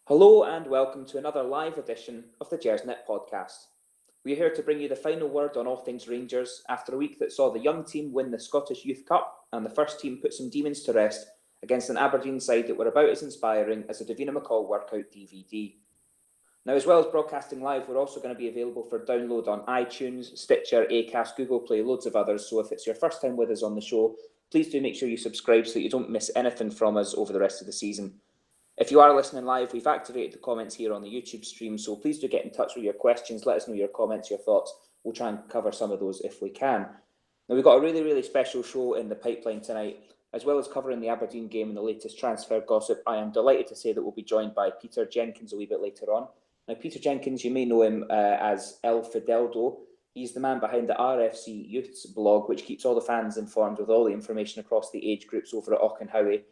Hello and welcome to another live edition of the Gersnet Podcast. We're here to bring you the final word on all things Rangers after a week that saw the young team win the Scottish Youth Cup and the first team put some demons to rest against an Aberdeen side that were about as inspiring as a Davina McCall workout DVD. Now, as well as broadcasting live, we're also going to be available for download on iTunes, Stitcher, Acast, Google Play, loads of others. So if it's your first time with us on the show, please do make sure you subscribe so that you don't miss anything from us over the rest of the season. If you are listening live, we've activated the comments here on the YouTube stream, so please do get in touch with your questions. Let us know your comments, your thoughts. We'll try and cover some of those if we can. Now, we've got a really special show in the pipeline tonight. As well as covering the Aberdeen game and the latest transfer gossip, I am delighted to say that we'll be joined by Peter Jenkins a wee bit later on. Now, Peter Jenkins, you may know him as El Fideldo. He's the man behind the RFC Youths blog, which keeps all the fans informed with all the information across the age groups over at Auchenhowie.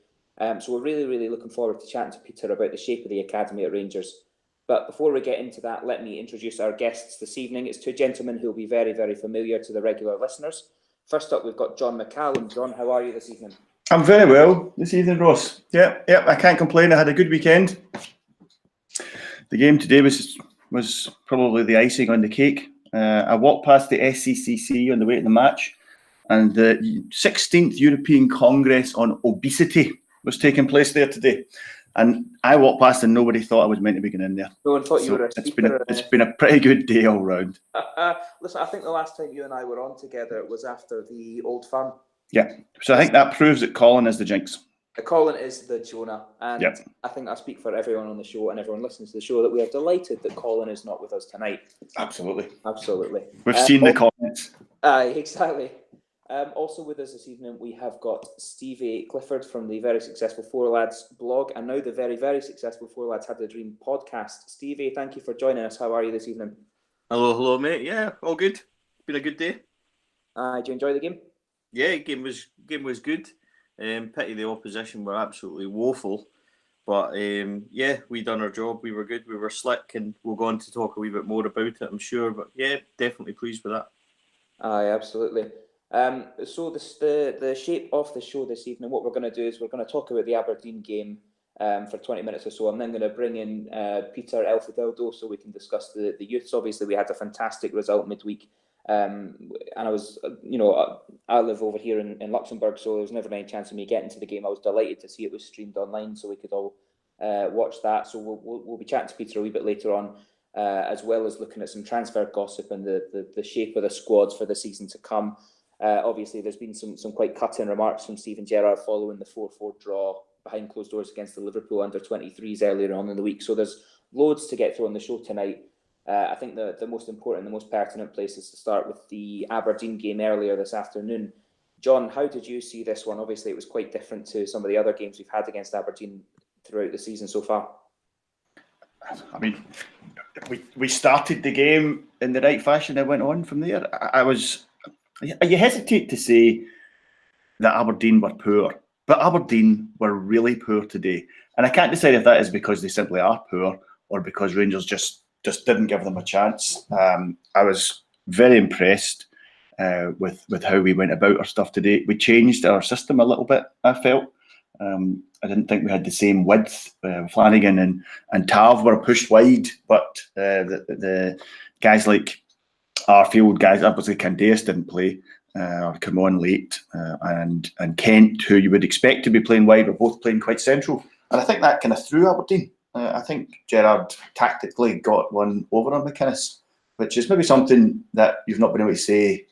So we're really looking forward to chatting to Peter about the shape of the academy at Rangers. But before we get into that, let me introduce our guests this evening. It's two gentlemen who will be very familiar to the regular listeners. First up, we've got John McCallum. John, how are you this evening? I'm very well this evening, Ross. Yep, I can't complain. I had a good weekend. The game today was probably the icing on the cake. I walked past the SCCC on the way to the match, and the 16th European Congress on Obesity was taking place there today. And I walked past and nobody thought I was meant to be going in there. No one thought you were a speaker. It's been a pretty good day all round. Listen, I think the last time you and I were on together was after the Old Firm. Yeah, so I think that proves that Colin is the jinx. Colin is the Jonah, and yep. I think I speak for everyone on the show and everyone listening to the show that we are delighted that Colin is not with us tonight. Absolutely. We've seen the comments. Exactly. Also with us this evening, we have got Stevie Clifford from the very successful Four Lads blog, and now the very successful Four Lads Had the Dream podcast. Stevie, thank you for joining us. How are you this evening? Hello, mate. Yeah, all good. Been a good day. Did you enjoy the game? Yeah, game was good. Pity the opposition were absolutely woeful, but yeah, we done our job. We were good. We were slick, and we'll go on to talk a wee bit more about it, I'm sure. But yeah, definitely pleased with that. Aye, absolutely. So the shape of the show this evening, what we're going to do is we're going to talk about the Aberdeen game for 20 minutes or so. I'm then going to bring in Peter El Fideldo so we can discuss the youths. Obviously, we had a fantastic result midweek. And I was, I live over here in Luxembourg, so there was never any chance of me getting to the game. I was delighted to see it was streamed online so we could all watch that. So we'll be chatting to Peter a wee bit later on, as well as looking at some transfer gossip and the shape of the squads for the season to come. Obviously, there's been some quite cutting remarks from Steven Gerrard following the 4-4 draw behind closed doors against the Liverpool under-23s earlier on in the week. So there's loads to get through on the show tonight. I think the most important, the most pertinent place is to start with the Aberdeen game earlier this afternoon. John, how did you see this one? Obviously, it was quite different to some of the other games we've had against Aberdeen throughout the season so far. I mean, we started the game in the right fashion and went on from there. You hesitate to say that Aberdeen were poor, but Aberdeen were really poor today. And I can't decide if that is because they simply are poor or because Rangers just didn't give them a chance. I was very impressed with how we went about our stuff today. We changed our system a little bit, I felt. I didn't think we had the same width. Flanagan and Tav were pushed wide, but the guys like Arfield, guys, obviously Candace didn't play or come on late, and Kent, who you would expect to be playing wide, were both playing quite central. And I think that kind of threw Aberdeen. I think Gerrard tactically got one over on McInnes, which is maybe something that you've not been able to say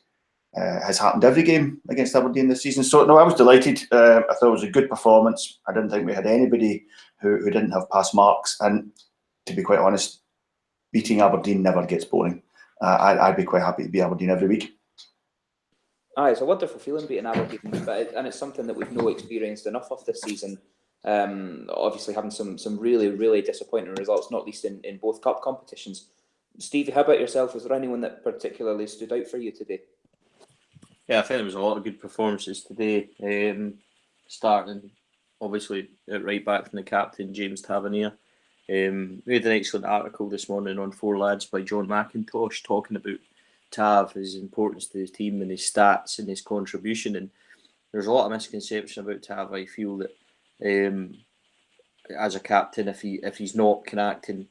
has happened every game against Aberdeen this season. So, no, I was delighted. I thought it was a good performance. I didn't think we had anybody who didn't have pass marks. And to be quite honest, beating Aberdeen never gets boring. I'd be quite happy to be Aberdeen every week. It's a wonderful feeling beating Aberdeen, and it's something that we've not experienced enough of this season. Obviously having some really disappointing results, not least in both cup competitions. Stevie, how about yourself? Was there anyone that particularly stood out for you today? Yeah, I think there was a lot of good performances today. Starting obviously right back from the captain, James Tavernier. We had an excellent article this morning on Four Lads by John McIntosh talking about Tav, his importance to his team and his stats and his contribution. And there's a lot of misconception about Tav. I feel that as a captain, if he's not acting,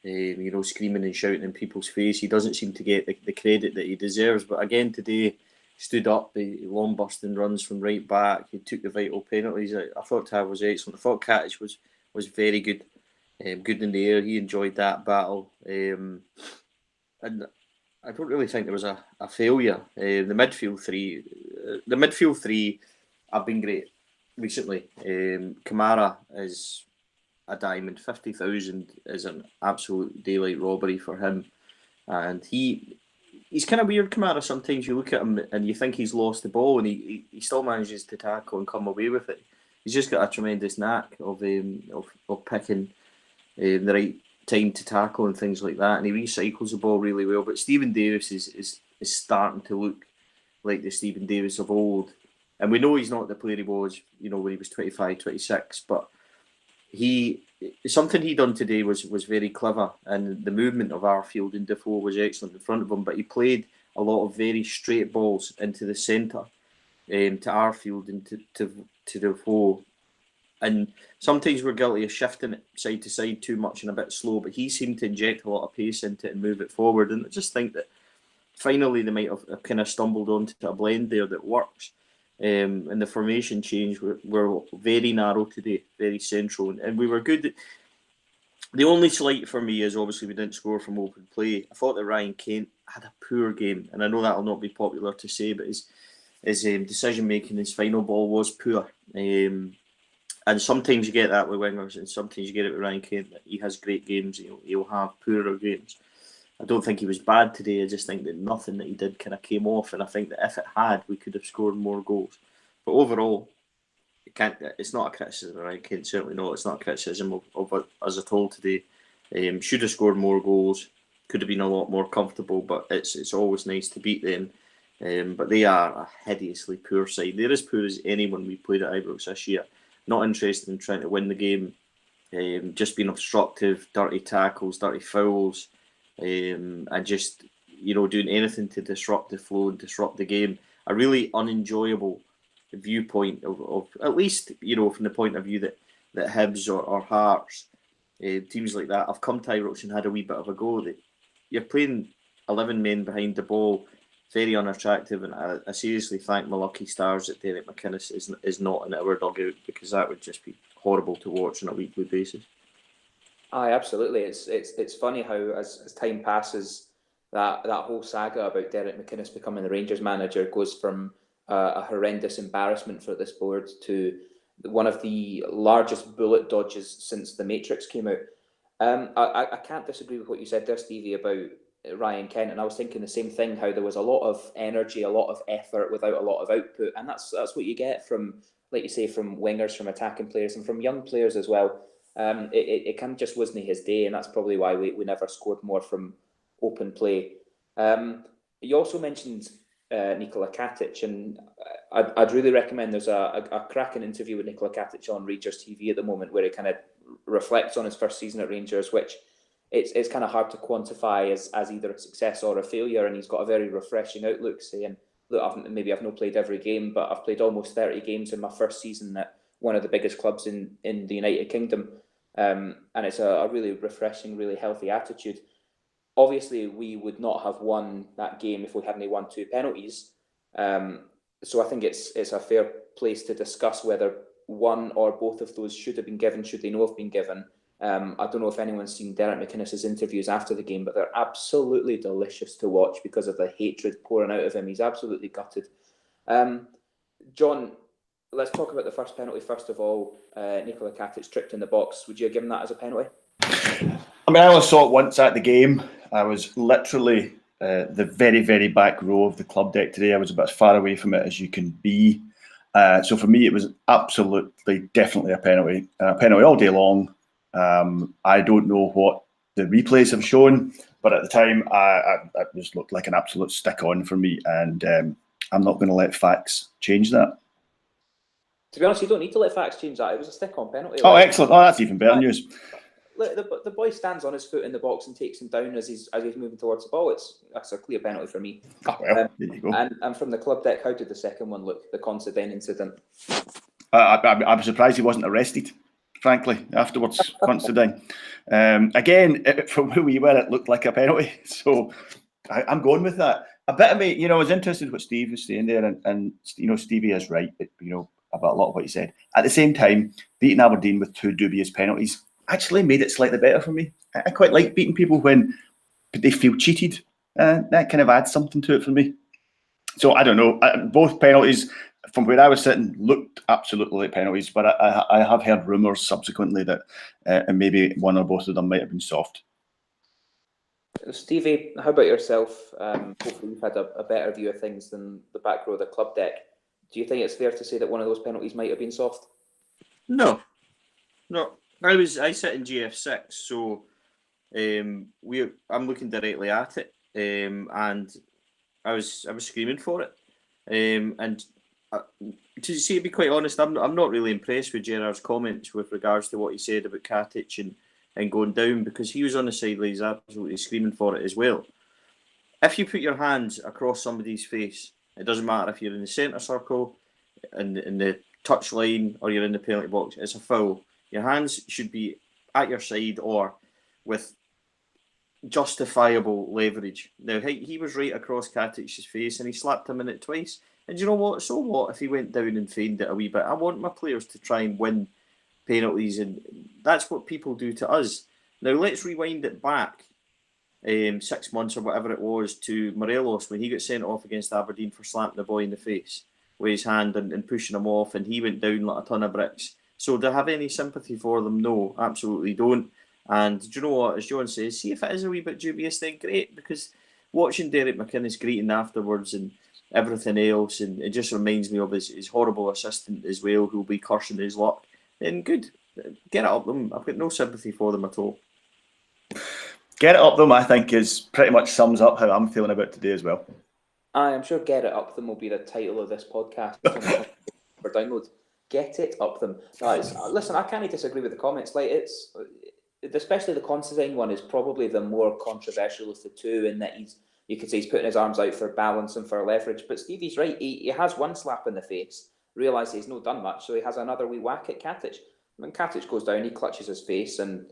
screaming and shouting in people's face, he doesn't seem to get the credit that he deserves. But again today, stood up, the long busting runs from right back. He took the vital penalties. I thought Tav was excellent. I thought Katic was very good, good in the air. He enjoyed that battle, and I don't really think there was a failure. The midfield three have been great recently. Kamara is a diamond. 50,000 is an absolute daylight robbery for him, and he's kind of weird, Kamara. Sometimes you look at him and you think he's lost the ball, and he still manages to tackle and come away with it. He's just got a tremendous knack of picking the right time to tackle and things like that, and he recycles the ball really well. But Stephen Davis is starting to look like the Stephen Davis of old, and we know he's not the player he was, when he was 25, 26, but something he done today was very clever, and the movement of Arfield and Defoe was excellent in front of him, but he played a lot of very straight balls into the centre, to Arfield and to Defoe, and sometimes we're guilty of shifting it side to side too much and a bit slow, but he seemed to inject a lot of pace into it and move it forward, and I just think that finally they might have kind of stumbled onto a blend there that works. And the formation change were very narrow today, very central, and we were good. The only slight for me is obviously we didn't score from open play. I thought that Ryan Kent had a poor game, and I know that will not be popular to say, but his decision making, his final ball was poor. And sometimes you get that with wingers, and sometimes you get it with Ryan Kent. He has great games, he'll have poorer games. I don't think he was bad today. I just think that nothing that he did kind of came off, and I think that if it had, we could have scored more goals. But overall, it's not a criticism of Ryan Kent, certainly not. It's not a criticism of us at all today. Should have scored more goals, could have been a lot more comfortable, but it's always nice to beat them. But they are a hideously poor side. They're as poor as anyone we played at Ibrox this year. Not interested in trying to win the game, just being obstructive, dirty tackles, dirty fouls. And just doing anything to disrupt the flow and disrupt the game. A really unenjoyable viewpoint of at least from the point of view that Hibs or Hearts, teams like that have come to Ibrox and had a wee bit of a go. That you're playing 11 men behind the ball, very unattractive, and I seriously thank my lucky stars that Derek McInnes is not in our dugout, because that would just be horrible to watch on a weekly basis. Aye, absolutely. It's funny how as time passes, that whole saga about Derek McInnes becoming the Rangers manager goes from a horrendous embarrassment for this board to one of the largest bullet dodges since The Matrix came out. I can't disagree with what you said there, Stevie, about Ryan Kent, and I was thinking the same thing, how there was a lot of energy, a lot of effort without a lot of output, and that's what you get from, like you say, from wingers, from attacking players, and from young players as well. It kind of just wasn't his day, and that's probably why we never scored more from open play. You also mentioned Nikola Katic, and I'd really recommend, there's a cracking interview with Nikola Katic on Rangers TV at the moment, where he kind of reflects on his first season at Rangers, which it's kind of hard to quantify as either a success or a failure, and he's got a very refreshing outlook, saying, look, I've not played every game, but I've played almost 30 games in my first season at one of the biggest clubs in the United Kingdom. And it's a really refreshing, really healthy attitude. Obviously, we would not have won that game if we hadn't won 2 penalties. So I think it's a fair place to discuss whether one or both of those should have been given, should they not have been given. I don't know if anyone's seen Derek McInnes' interviews after the game, but they're absolutely delicious to watch because of the hatred pouring out of him. He's absolutely gutted. John, let's talk about the first penalty first of all. Nikola Katic tripped in the box. Would you have given that as a penalty? I mean, I only saw it once at the game. I was literally the very, very back row of the club deck today. I was about as far away from it as you can be. So for me, it was absolutely, definitely a penalty. A penalty all day long. I don't know what the replays have shown, but at the time, it just looked like an absolute stick-on for me, and I'm not going to let facts change that. To be honest, you don't need to let facts change that. It was a stick-on penalty. Oh, excellent. Oh, that's even better news. The boy stands on his foot in the box and takes him down as he's moving towards the ball. That's a clear penalty for me. Oh, well, there you go. And from the club deck, how did the second one look, the Considine incident? I'm surprised he wasn't arrested. frankly, afterwards, Considine. Again, from where we were, it looked like a penalty. So I'm going with that. A bit of me, I was interested in what Steve was saying there, and Stevie is right, about a lot of what he said. At the same time, beating Aberdeen with 2 dubious penalties actually made it slightly better for me. I quite like beating people when they feel cheated. That kind of adds something to it for me. So I don't know. Both penalties, from where I was sitting, looked absolutely like penalties, but I have heard rumours subsequently that maybe one or both of them might have been soft. Stevie, how about yourself? Hopefully you've had a better view of things than the back row of the club deck. Do you think it's fair to say that one of those penalties might have been soft? No. I sit in GF6, so I'm looking directly at it, and I was screaming for it, and to be quite honest, I'm not really impressed with Gerard's comments with regards to what he said about Katic and going down, because he was on the sidelines absolutely screaming for it as well. If you put your hands across somebody's face, it doesn't matter if you're in the centre circle, in the touch line, or you're in the penalty box, it's a foul. Your hands should be at your side or with justifiable leverage. Now, he was right across Katic's face and he slapped him in it twice. And you know what? So what if he went down and feigned it a wee bit? I want my players to try and win penalties, and that's what people do to us. Now, let's rewind it back 6 months or whatever it was to Morelos when he got sent off against Aberdeen for slapping the boy in the face with his hand and pushing him off, and he went down like a ton of bricks. So do I have any sympathy for them? No, absolutely don't. And do you know what? As John says, see if it is a wee bit dubious, then great, because watching Derek McInnes greeting afterwards and everything else, and it just reminds me of his horrible assistant as well, who'll be cursing his luck, then good. Get it up them. I've got no sympathy for them at all. Get it up them, I think, is pretty much sums up how I'm feeling about today as well. I'm sure Get It Up Them will be the title of this podcast for download. Get it up them. Listen, I can't disagree with the comments. Like, it's especially the Considine one is probably the more controversial of the two, in that you could say he's putting his arms out for balance and for leverage. But Stevie's right. He has one slap in the face, realises he's not done much, so he has another wee whack at Katic. When Katic goes down, he clutches his face and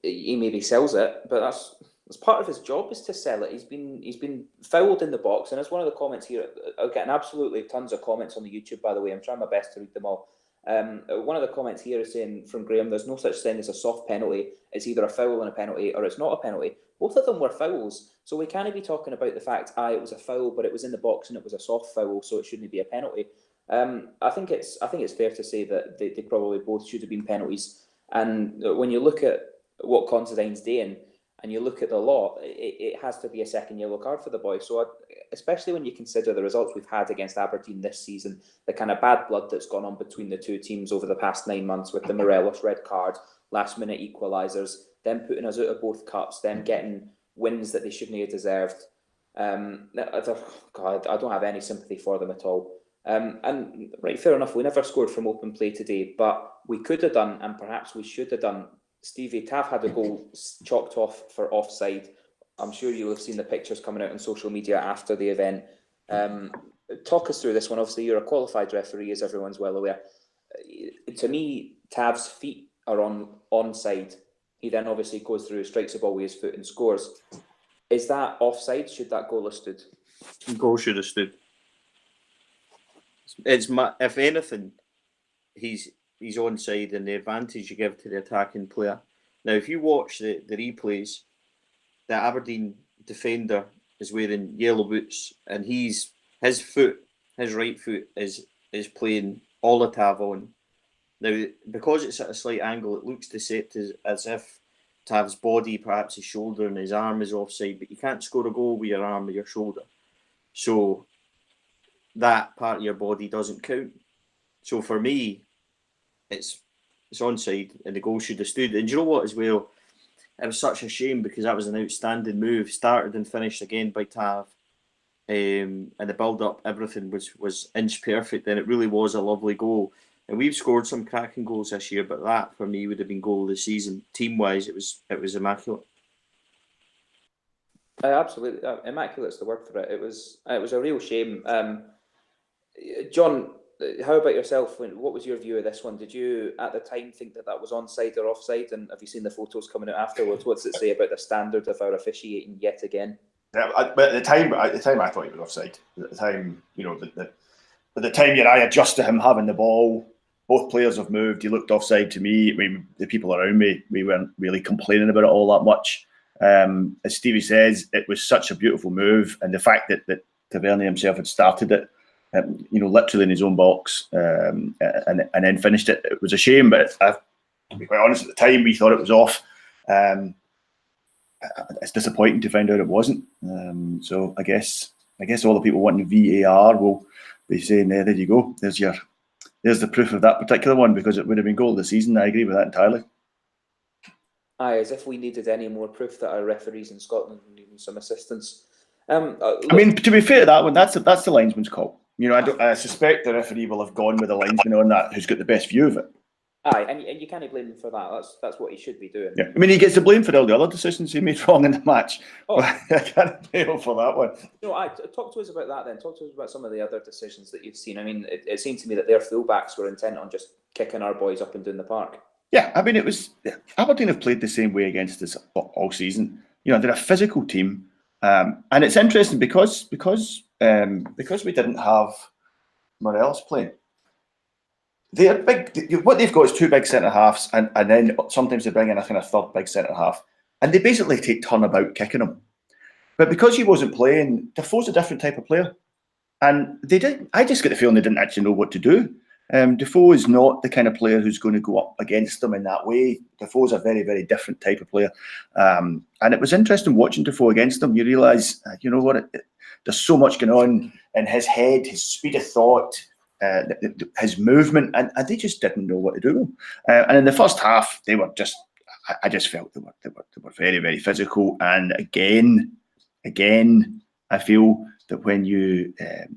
he maybe sells it, but that's part of his job, is to sell it. He's been fouled in the box, and as one of the comments here, I'm getting absolutely tons of comments on the YouTube, by the way. I'm trying my best to read them all. One of the comments here is saying, from Graham, there's no such thing as a soft penalty. It's either a foul and a penalty, or it's not a penalty. Both of them were fouls, so we can't be talking about the fact, it was a foul, but it was in the box and it was a soft foul, so it shouldn't be a penalty. I think it's fair to say that they probably both should have been penalties. And when you look at what Considine's doing, and you look at the law, it has to be a second yellow card for the boy. So especially when you consider the results we've had against Aberdeen this season, the kind of bad blood that's gone on between the two teams over the past 9 months, with the Morelos red card, last-minute equalisers, them putting us out of both cups, them getting wins that they shouldn't have deserved. God, I don't have any sympathy for them at all. And right, fair enough, we never scored from open play today, but we could have done, and perhaps we should have done. Stevie, Tav had a goal chalked off for offside. I'm sure you'll have seen the pictures coming out on social media after the event. Talk us through this one. Obviously, you're a qualified referee, as everyone's well aware. To me, Tav's feet are onside. He then obviously goes through, strikes the ball with his foot and scores. Is that offside? Should that goal have stood? Goal should have stood. If anything, he's onside, and the advantage you give to the attacking player. Now, if you watch the replays, the Aberdeen defender is wearing yellow boots, and his right foot is playing all the Tav on. Now, because it's at a slight angle, it looks deceptive, as if Tav's body, perhaps his shoulder and his arm, is offside, but you can't score a goal with your arm or your shoulder. So that part of your body doesn't count. So for me, it's onside, and the goal should have stood. And you know what, as well, it was such a shame, because that was an outstanding move, started and finished again by Tav, and the build-up, everything was inch perfect, and it really was a lovely goal. And we've scored some cracking goals this year, but that for me would have been goal of the season. Team-wise, it was immaculate. Absolutely, immaculate's the word for it. It was a real shame. John, how about yourself? What was your view of this one? Did you, at the time, think that was onside or offside? And have you seen the photos coming out afterwards? What's it say about the standard of our officiating yet again? Yeah, but at the time, I thought he was offside. At the time, at the time your eye adjusts to him having the ball. Both players have moved. He looked offside to me. I mean, the people around me, we weren't really complaining about it all that much. As Stevie says, it was such a beautiful move, and the fact that Tavernier himself had started it, literally in his own box, and then finished it. It was a shame, but to be quite honest, at the time we thought it was off. It's disappointing to find out it wasn't. So I guess all the people wanting VAR will be saying, there you go. There's the proof of that particular one, because it would have been goal of the season. I agree with that entirely. Aye, as if we needed any more proof that our referees in Scotland needed some assistance. I mean, to be fair to that one, that's the linesman's call. I suspect the referee will have gone with the linesman on that, who's got the best view of it. Aye, and you can't blame him for that. That's what he should be doing. Yeah, I mean, he gets the blame for all the other decisions he made wrong in the match. Oh. I can't blame him for that one. Talk to us about that then. Talk to us about some of the other decisions that you've seen. I mean, it seemed to me that their fullbacks were intent on just kicking our boys up and down the park. Yeah, I mean, Aberdeen have played the same way against us all season. They're a physical team, and it's interesting because we didn't have Morelos playing. They're big. What they've got is two big centre halves, and then sometimes they bring in a kind of third big centre half, and they basically take turnabout kicking them. But because he wasn't playing, Defoe's a different type of player, and they did. I just get the feeling they didn't actually know what to do. Defoe is not the kind of player who's going to go up against them in that way. Defoe's a very, very different type of player, and it was interesting watching Defoe against them. You realise, there's so much going on in his head, his speed of thought. His movement, and they just didn't know what to do. And in the first half, they were just. I just felt they were very, very physical. And again, I feel that when you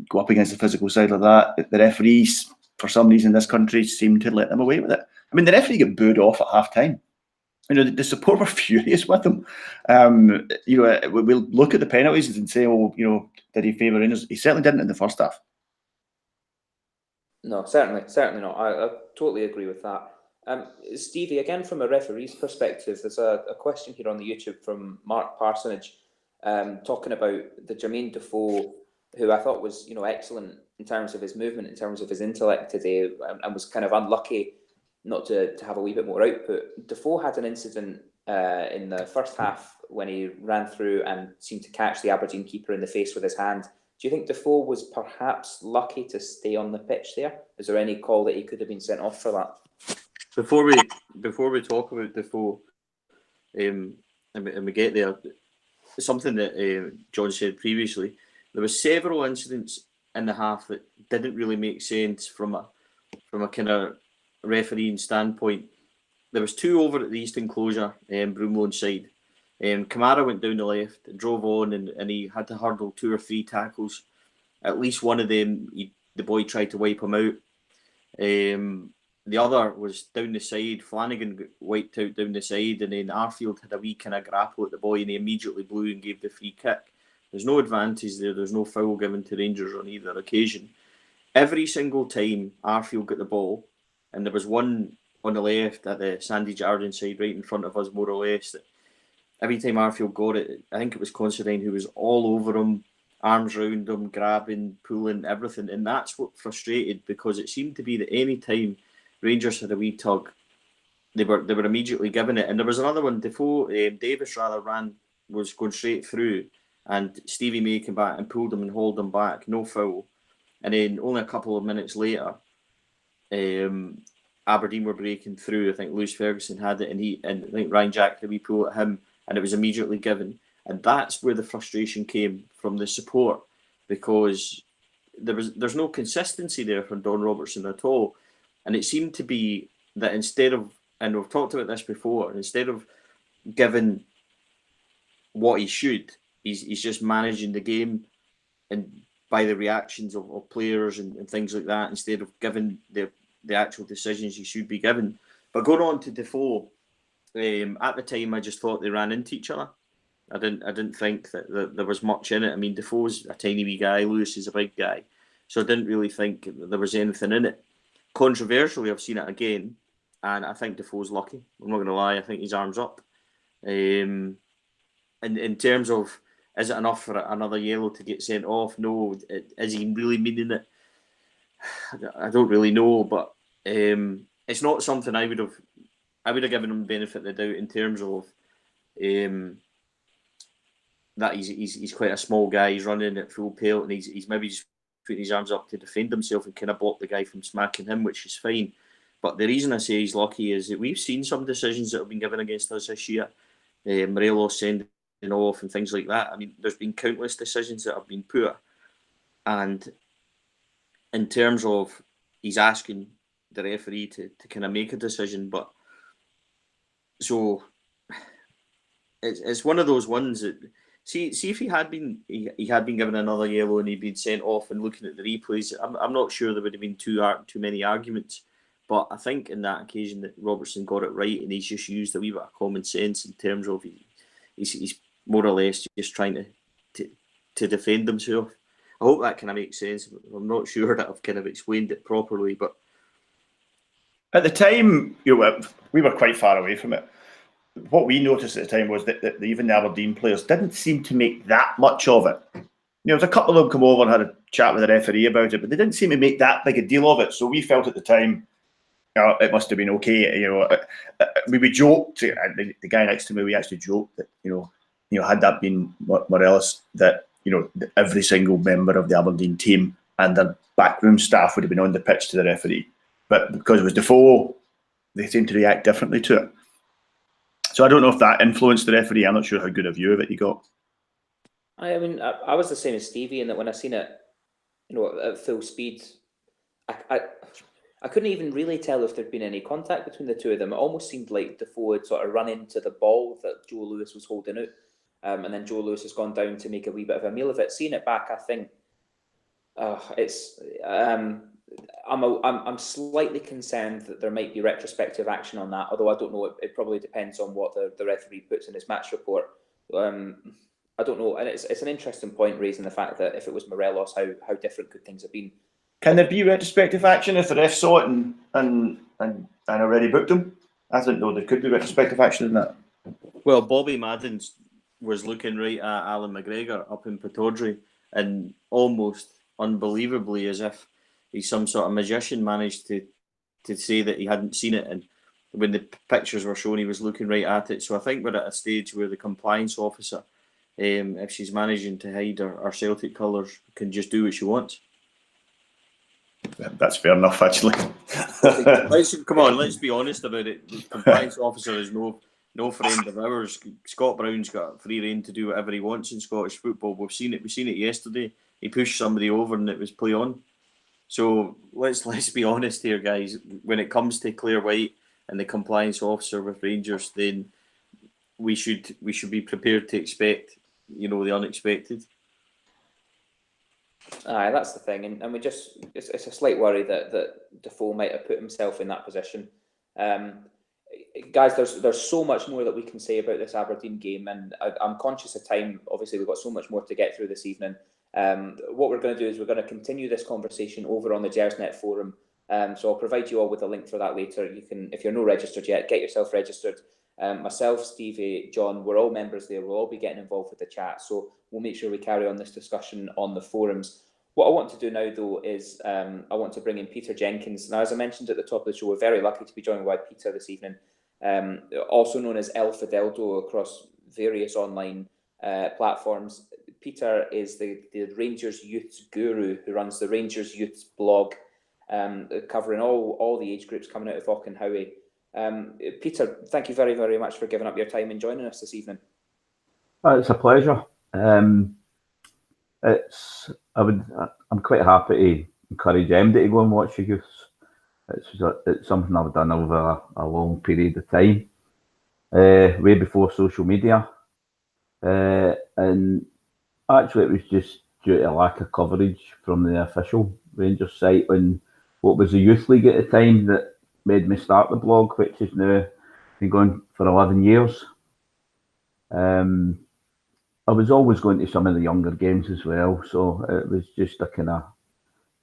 go up against the physical side of that, the referees, for some reason, in this country seem to let them away with it. I mean, the referee got booed off at half time. The support were furious with him. We'll look at the penalties and say, did he favour Rangers? He certainly didn't in the first half. No, certainly not. I totally agree with that. Stevie, again, from a referee's perspective, there's a question here on the YouTube from Mark Parsonage, talking about the Jermaine Defoe, who I thought was, excellent in terms of his movement, in terms of his intellect today, and was kind of unlucky not to have a wee bit more output. Defoe had an incident in the first half when he ran through and seemed to catch the Aberdeen keeper in the face with his hand. Do you think Defoe was perhaps lucky to stay on the pitch there? Is there any call that he could have been sent off for that? Before we talk about Defoe, and we get there, something that John said previously, there were several incidents in the half that didn't really make sense from a kind of refereeing standpoint. There was two over at the East Enclosure, Broomloan side. Kamara went down the left, drove on, and he had to hurdle two or three tackles. At least one of them, the boy tried to wipe him out. The other was down the side. Flanagan got wiped out down the side, and then Arfield had a wee kind of grapple at the boy, and he immediately blew and gave the free kick. There's no advantage there. There's no foul given to Rangers on either occasion. Every single time Arfield got the ball, and there was one on the left at the Sandy Jardine side, right in front of us, more or less, that every time Arfield got it, I think it was Considine who was all over him, arms round him, grabbing, pulling, everything. And that's what frustrated, because it seemed to be that any time Rangers had a wee tug, they were immediately given it. And there was another one, Davis was going straight through, and Stevie May came back and pulled him and hauled him back, no foul. And then only a couple of minutes later, Aberdeen were breaking through. I think Lewis Ferguson had it, and I think Ryan Jack had a wee pull at him, and it was immediately given. And that's where the frustration came from the support, because there's no consistency there from Don Robertson at all. And it seemed to be that instead of, and we've talked about this before, instead of giving what he should, he's just managing the game and by the reactions of players and things like that, instead of giving the actual decisions he should be given. But going on to Defoe, at the time I just thought they ran into each other. I didn't think that there was much in it. I mean, Defoe's a tiny wee guy, Lewis is a big guy, So I didn't really think there was anything in it. Controversially, I've seen it again, and I think Defoe's lucky. I'm not going to lie. I think his arm's up. In terms of, is it enough for another yellow to get sent off? No. Is he really meaning it? I don't really know, but it's not something I would have given him the benefit of the doubt in terms of that he's quite a small guy. He's running at full pelt, and he's maybe just putting his arms up to defend himself and kind of block the guy from smacking him, which is fine. But the reason I say he's lucky is that we've seen some decisions that have been given against us this year. Morelos sending off and things like that. I mean, there's been countless decisions that have been poor. And in terms of he's asking the referee to kind of make a decision, but so it's one of those ones that see if he had been given another yellow and he'd been sent off, and looking at the replays, I'm not sure there would have been too many arguments. But I think in that occasion that Robertson got it right, and he's just used a wee bit of common sense in terms of he's more or less just trying to defend himself. I hope that kind of makes sense. I'm not sure that I've kind of explained it properly, but at the time, we were quite far away from it. What we noticed at the time was that even the Aberdeen players didn't seem to make that much of it. There was a couple of them come over and had a chat with the referee about it, but they didn't seem to make that big a deal of it. So we felt at the time, it must have been okay. We joked. The guy next to me, we actually joked that had that been Morelos, that every single member of the Aberdeen team and their backroom staff would have been on the pitch to the referee. But because it was Defoe, they seemed to react differently to it. So I don't know if that influenced the referee. I'm not sure how good a view of it he got. I mean, I was the same as Stevie in that when I seen it, at full speed, I couldn't even really tell if there'd been any contact between the two of them. It almost seemed like Defoe had sort of run into the ball that Joe Lewis was holding out, and then Joe Lewis has gone down to make a wee bit of a meal of it. Seeing it back, I think it's. I'm slightly concerned that there might be retrospective action on that, although I don't know. It probably depends on what the referee puts in his match report. I don't know, and it's an interesting point, raising the fact that if it was Morelos, how different could things have been? Can there be retrospective action if the ref saw it and already booked him? I didn't know there could be retrospective action in that. Well, Bobby Madden was looking right at Alan McGregor up in Pittodrie, and almost unbelievably, as if he's some sort of magician, managed to say that he hadn't seen it, and when the pictures were shown, he was looking right at it. So I think we're at a stage where the compliance officer, if she's managing to hide our Celtic colours, can just do what she wants. That's fair enough, actually. Come on, let's be honest about it. The compliance officer is no friend of ours. Scott Brown's got free rein to do whatever he wants in Scottish football. We've seen it yesterday. He pushed somebody over and it was play on. So let's be honest here, guys. When it comes to Claire White and the compliance officer with Rangers, then we should be prepared to expect, the unexpected. Aye, that's the thing, and it's a slight worry that Defoe might have put himself in that position. Guys, there's so much more that we can say about this Aberdeen game, and I'm conscious of time. Obviously, we've got so much more to get through this evening. What we're going to do is we're going to continue this conversation over on the Gersnet forum. So I'll provide you all with a link for that later. You can, if you're not registered yet, get yourself registered. Myself, Stevie, John, we're all members there. We'll all be getting involved with the chat. So we'll make sure we carry on this discussion on the forums. What I want to do now, though, is I want to bring in Peter Jenkins. Now, as I mentioned at the top of the show, we're very lucky to be joined by Peter this evening, also known as El Fideldo across various online platforms. Peter is the Rangers Youths guru who runs the Rangers Youths blog, covering all the age groups coming out of Auchenhowie. Peter, thank you very, very much for giving up your time and joining us this evening. It's a pleasure. I'm quite happy to encourage MD to go and watch the youths. It's something I've done over a long period of time, way before social media, and actually it was just due to a lack of coverage from the official Rangers site on what was the youth league at the time that made me start the blog, which has now been going for 11 years. I was always going to some of the younger games as well, so it was just a kind of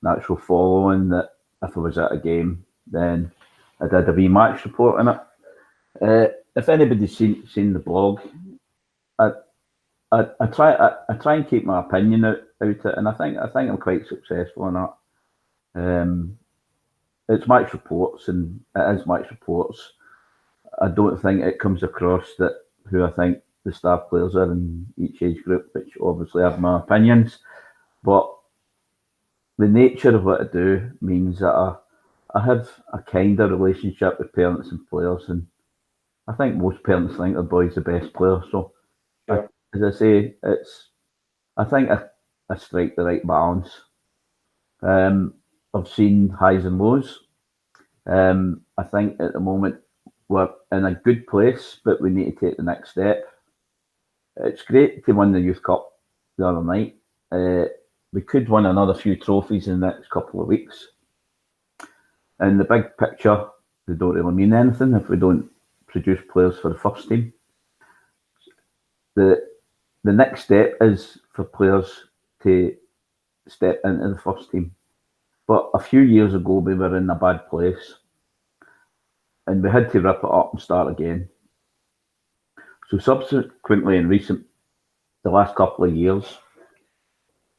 natural following that if I was at a game, then I did a wee match report on it. If anybody's seen the blog, I try and keep my opinion out it, and I think I'm quite successful in that. It's match reports, and it is match reports. I don't think it comes across that who I think the star players are in each age group, which obviously have my opinions, but the nature of what I do means that I have a kind of relationship with parents and players, and I think most parents think their boy's the best player. So, Sure. as I say, I think I strike the right balance. I've seen highs and lows. I think at the moment we're in a good place, but we need to take the next step. It's great to win the Youth Cup the other night. We could win another few trophies in the next couple of weeks. In the big picture, they don't really mean anything if we don't produce players for the first team. The next step is for players to step into the first team. But a few years ago, we were in a bad place, and we had to rip it up and start again. So subsequently, in the last couple of years,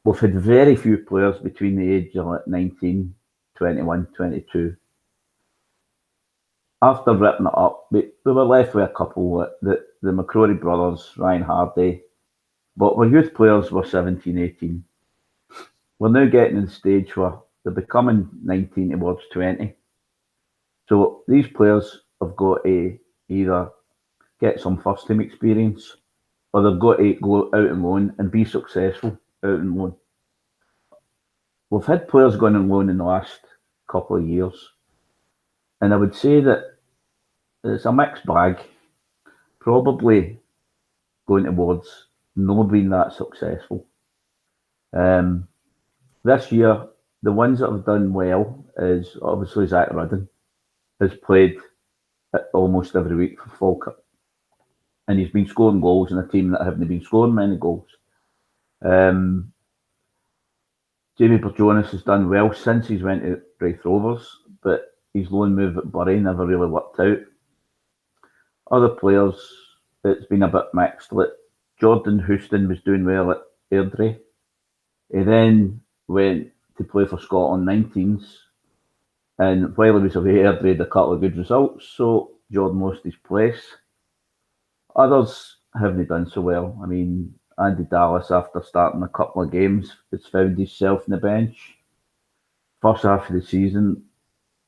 we've had very few players between the age of 19, 21, 22. After ripping it up, we were left with a couple, the McCrory brothers, Ryan Hardy, but our youth players were 17, 18. We're now getting to the stage where they're becoming 19 towards 20. So these players have got to either get some first team experience, or they've got to go out on loan and be successful out on loan. We've had players going on loan in the last couple of years, and I would say that it's a mixed bag, probably going towards not being that successful. This year, the ones that have done well is obviously Zach Rudden has played almost every week for Falkirk, and he's been scoring goals in a team that haven't been scoring many goals. Jamie Burjonis has done well since he's went to Raith Rovers, but his loan move at Bury never really worked out. Other players, it's been a bit mixed. Like Jordan Houston was doing well at Airdrie. He then went to play for Scotland 19s, and while he was away, Airdrie had a couple of good results, so Jordan lost his place. Others haven't done so well. I mean, Andy Dallas, after starting a couple of games, has found himself in the bench. First half of the season,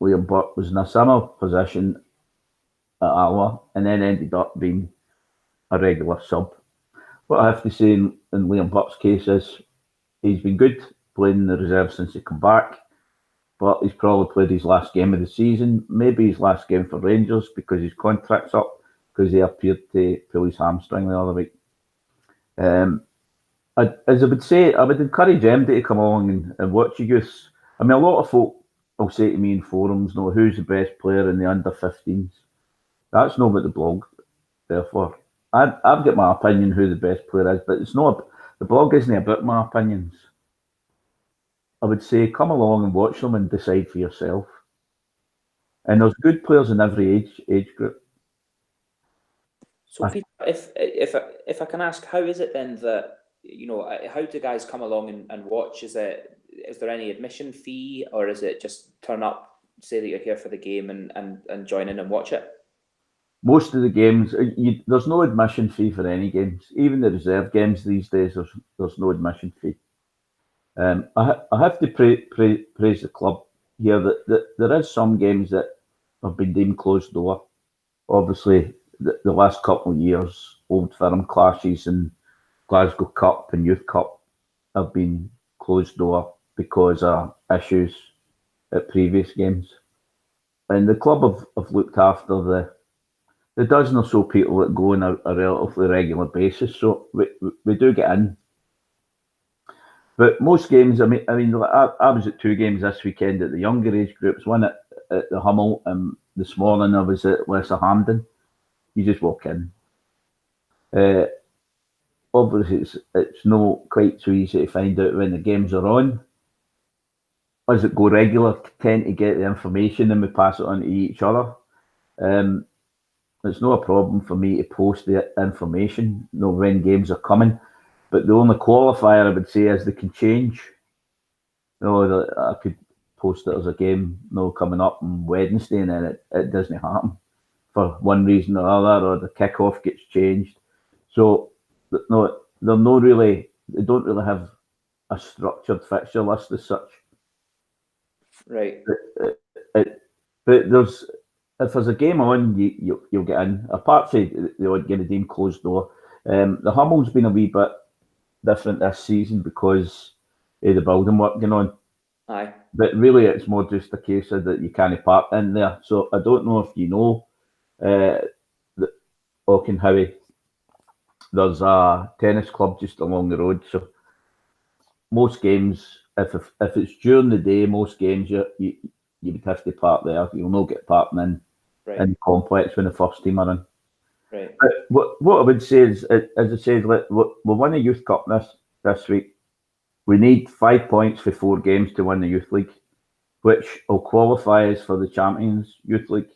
Liam Burke was in a similar position at Alloa, and then ended up being a regular sub. What I have to say in Liam Burke's case is he's been good playing in the reserve since he come back, but he's probably played his last game of the season, maybe his last game for Rangers because his contract's up, because he appeared to pull his hamstring the other week. As I would say, I would encourage MD to come along and watch the youths. I mean, a lot of folk will say to me in forums, "No, who's the best player in the under 15s?" That's not what the blog. Therefore, I've got my opinion who the best player is, but it's not. The blog isn't about my opinions. I would say come along and watch them and decide for yourself. And there's good players in every age group. So, Peter, if I can ask, how is it then that, how do guys come along and watch? Is there any admission fee, or is it just turn up, say that you're here for the game and join in and watch it? Most of the games, there's no admission fee for any games. Even the reserve games these days, there's no admission fee. I have to praise the club here that there is some games that have been deemed closed door. Obviously, the last couple of years, Old Firm clashes and Glasgow Cup and Youth Cup have been closed door because of issues at previous games. And the club have looked after the dozen or so people that go on a relatively regular basis, so we do get in. But most games, I mean, I was at 2 games this weekend at the younger age groups. One at the Hummel, and this morning I was at Lesser Hampden. You just walk in. Obviously, it's not quite so easy to find out when the games are on. us that go regular tend to get the information and we pass it on to each other. It's not a problem for me to post the information, when games are coming. But the only qualifier I would say is they can change. I could post that there's a game coming up on Wednesday and then it doesn't happen for one reason or other, or the kickoff gets changed. So they don't really have a structured fixture list as such. Right. But if there's a game on, you'll get in. Apart from the odd game closed door, the Hummel's been a wee bit different this season because of the building work going on. Aye. But really, it's more just a case of that you can't park in there. So I don't know if you know that Auchenhowie, there's a tennis club just along the road. So most games, if it's during the day, most games you would have to park there. You'll not get parking in the complex when the first team are in. Right. But what I would say is, as I said, we won the Youth Cup this week. We need 5 points for 4 games to win the Youth League, which will qualify us for the Champions Youth League.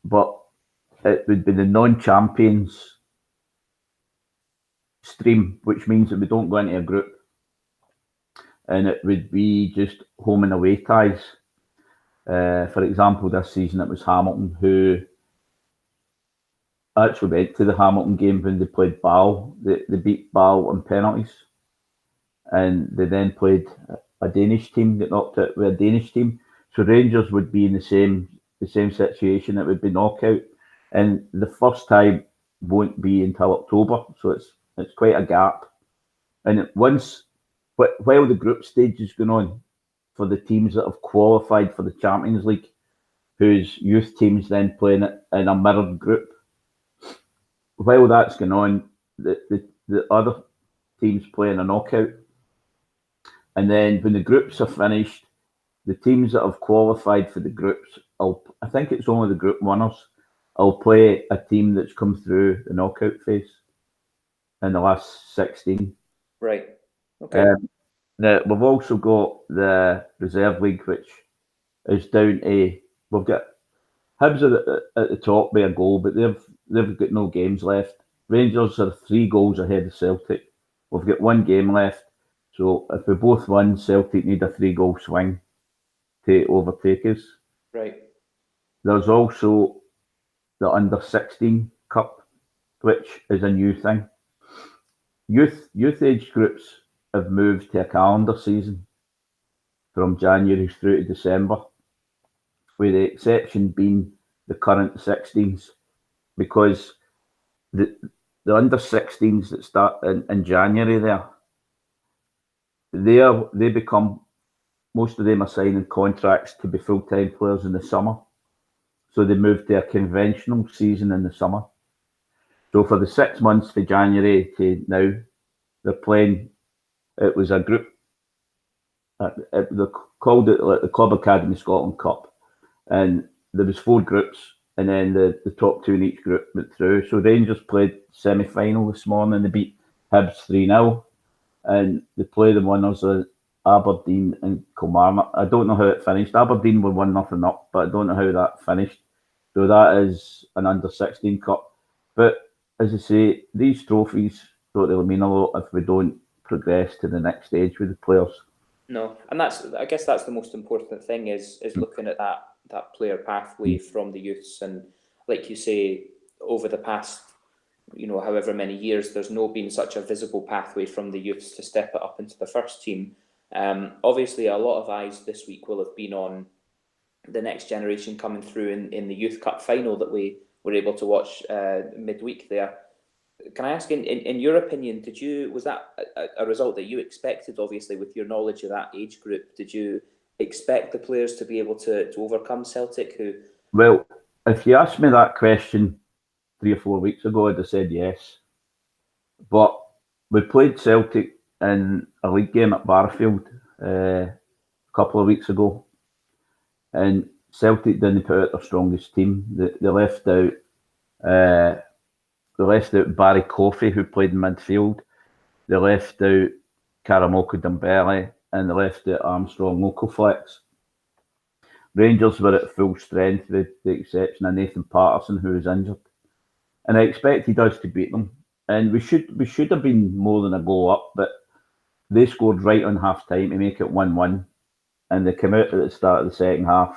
But it would be the non-champions stream, which means that we don't go into a group. And it would be just home and away ties. For example, this season it was Hamilton, who actually went to the Hamilton game when they played Ball. They beat Ball on penalties. And they then played a Danish team that knocked out with a Danish team. So Rangers would be in the same situation. It would be knockout. And the first time won't be until October. So it's quite a gap. And while the group stage is going on for the teams that have qualified for the Champions League, whose youth teams then playing it in a mirrored group, while that's going on, the other teams playing a knockout. And then when the groups are finished, the teams that have qualified for the groups, I think it's only the group winners, will play a team that's come through the knockout phase in the last 16. Right. Okay. Now, we've also got the Reserve League, which is down to, we've got Hibs at the top by a goal, but they've got no games left. Rangers are 3 goals ahead of Celtic. We've got 1 game left. So if we both win, Celtic need a 3-goal swing to overtake us. Right. There's also the Under-16 Cup, which is a new thing. Youth age groups have moved to a calendar season from January through to December, with the exception being the current 16s, because the Under-16s that start in January they become, most of them are signing contracts to be full-time players in the summer. So they move to a conventional season in the summer. So for the 6 months from January to now, they're playing, it was a group, they called it like the Club Academy Scotland Cup. And there was 4 groups, and then the top 2 in each group went through. So Rangers played semi-final this morning, they beat Hibs 3-0. And they play the winners of Aberdeen and Kilmarnock. I don't know how it finished. Aberdeen were 1-0 up, but I don't know how that finished. So that is an Under-16 Cup. But as I say, these trophies don't really mean a lot if we don't progress to the next stage with the players. No, and I guess that's the most important thing is looking at that player pathway from the youths. And like you say, over the past, however many years, there's not been such a visible pathway from the youths to step it up into the first team. Obviously, a lot of eyes this week will have been on the next generation coming through in the Youth Cup final that we were able to watch midweek there. Can I ask, in your opinion, was that a result that you expected, obviously, with your knowledge of that age group? Did you expect the players to be able to overcome Celtic? Well, if you asked me that question 3 or 4 weeks ago, I'd have said yes. But we played Celtic in a league game at Barfield a couple of weeks ago, and Celtic didn't put out their strongest team. They left out Barry Coffey, who played in midfield. They left out Karamoko Dembele, and they left it Armstrong local flex. Rangers were at full strength with the exception of Nathan Patterson, who was injured. And I expected us to beat them. And we should have been more than a goal up, but they scored right on half time to make it 1-1. And they came out at the start of the second half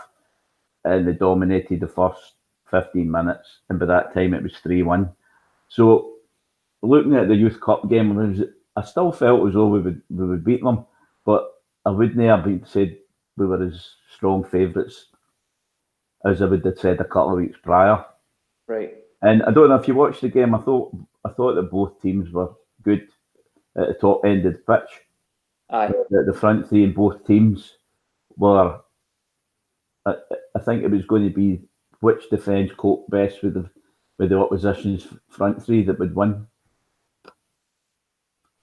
and they dominated the first 15 minutes. And by that time it was 3-1. So looking at the Youth Cup game, I still felt as though we would beat them, but I wouldn't have said we were as strong favourites as I would have said a couple of weeks prior. Right. And I don't know if you watched the game. I thought that both teams were good at the top end of the pitch. Aye. The front three in both teams were. I think it was going to be which defence coped best with the opposition's front three that would win.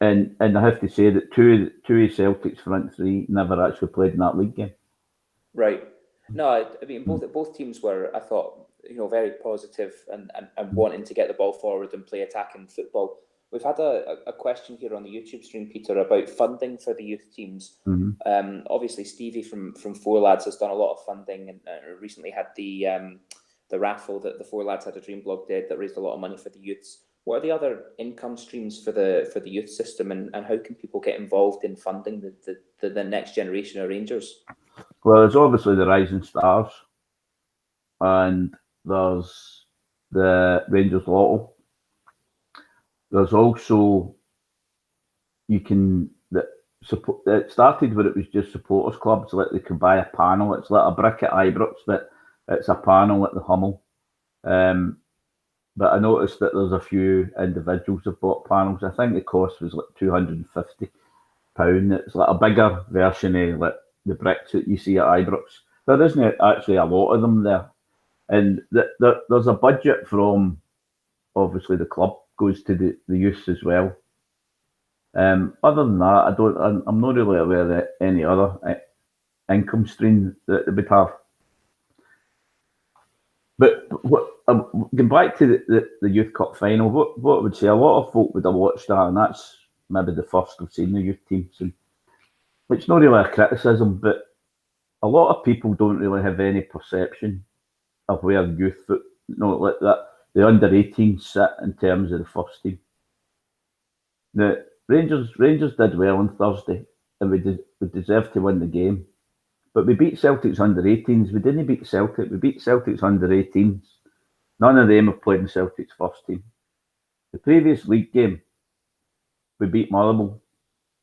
And I have to say that two of Celtic's front three never actually played in that league game. Right. No, I mean both teams were, I thought, very positive and wanting to get the ball forward and play attacking football. We've had a question here on the YouTube stream, Peter, about funding for the youth teams. Mm-hmm. Obviously, Stevie from Four Lads has done a lot of funding and recently had the raffle that the Four Lads Had a Dream blog did that raised a lot of money for the youths. What are the other income streams for the youth system, and how can people get involved in funding the next generation of Rangers? Well, there's obviously the Rising Stars, and there's the Rangers Lotto. There's also it started where it was just supporters clubs, like they could buy a panel. It's like a brick at Ibrox, but it's a panel at the Hummel. But I noticed that there's a few individuals have bought panels. I think the cost was like £250. It's like a bigger version of like the bricks that you see at Ibrox. There isn't actually a lot of them there. And there's a budget from, obviously, the club goes to the youths as well. Other than that, I'm not really aware of any other income stream that they would have. But going back to the Youth Cup final, what I would say, a lot of folk would have watched that, and that's maybe the first I've seen the youth teams. And it's not really a criticism, but a lot of people don't really have any perception of where youth like that the under 18s sit in terms of the first team. The Rangers did well on Thursday, and we deserved to win the game. But we beat Celtic's under 18s. We didn't beat Celtic. We beat Celtic's under 18s. None of them have played in Celtic's first team. The previous league game, we beat Motherwell.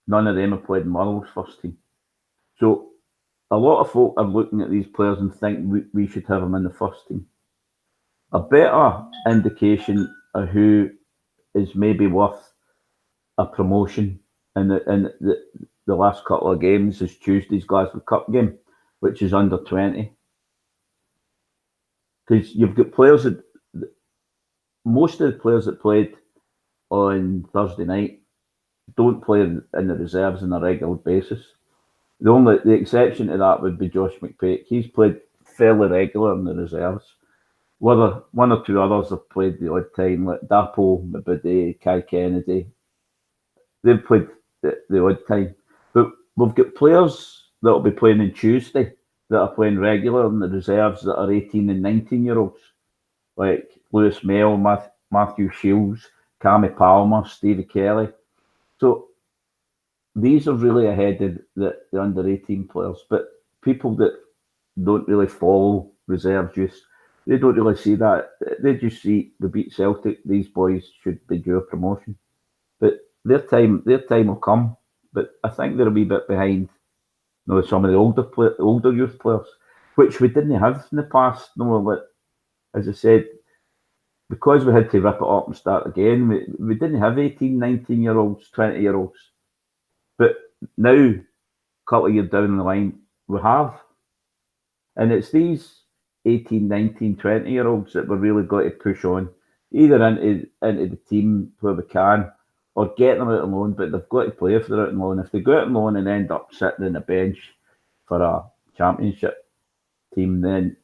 None of them have played in Motherwell's first team. So a lot of folk are looking at these players and think we should have them in the first team. A better indication of who is maybe worth a promotion in the last couple of games is Tuesday's Glasgow Cup game, which is under 20. Because you've got players most of the players that played on Thursday night don't play in the reserves on a regular basis. The exception to that would be Josh McPake. He's played fairly regular in the reserves. Whether one or two others have played the odd time, like Dapo, Mabudi, Kai Kennedy. They've played the odd time. But we've got players that will be playing on Tuesday that are playing regular in the reserves that are 18 and 19-year-olds, like Lewis Mell, Matthew Shields, Cammy Palmer, Stevie Kelly. So these are really ahead of the under 18 players. But people that don't really follow reserves youth, they don't really see that. They just see we beat Celtic. These boys should be due a promotion. But their time will come. But I think they're a wee bit behind some of the older youth players, which we didn't have in the past. But as I said, because we had to rip it up and start again, we didn't have 18, 19-year-olds, 20-year-olds. But now, a couple of years down the line, we have. And it's these 18, 19, 20-year-olds that we're really got to push on, either into the team where we can, or get them out on loan, but they've got to play if they're out on loan. If they go out on loan and end up sitting on the bench for a championship team, then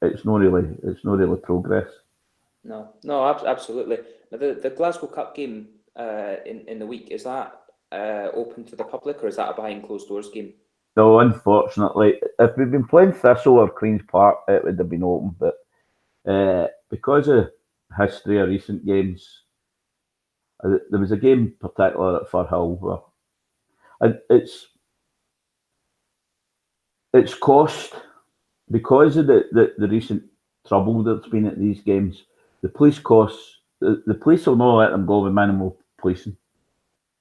it's not really progress. No, absolutely. Now the Glasgow Cup game in the week, is that open to the public, or is that a behind closed doors game? No, unfortunately, if we'd been playing Thistle or Queen's Park, it would have been open. But because of history of recent games, there was a game in particular at Firhill where it's cost, because of the recent trouble that's been at these games. The police costs, the police will not let them go with minimal policing.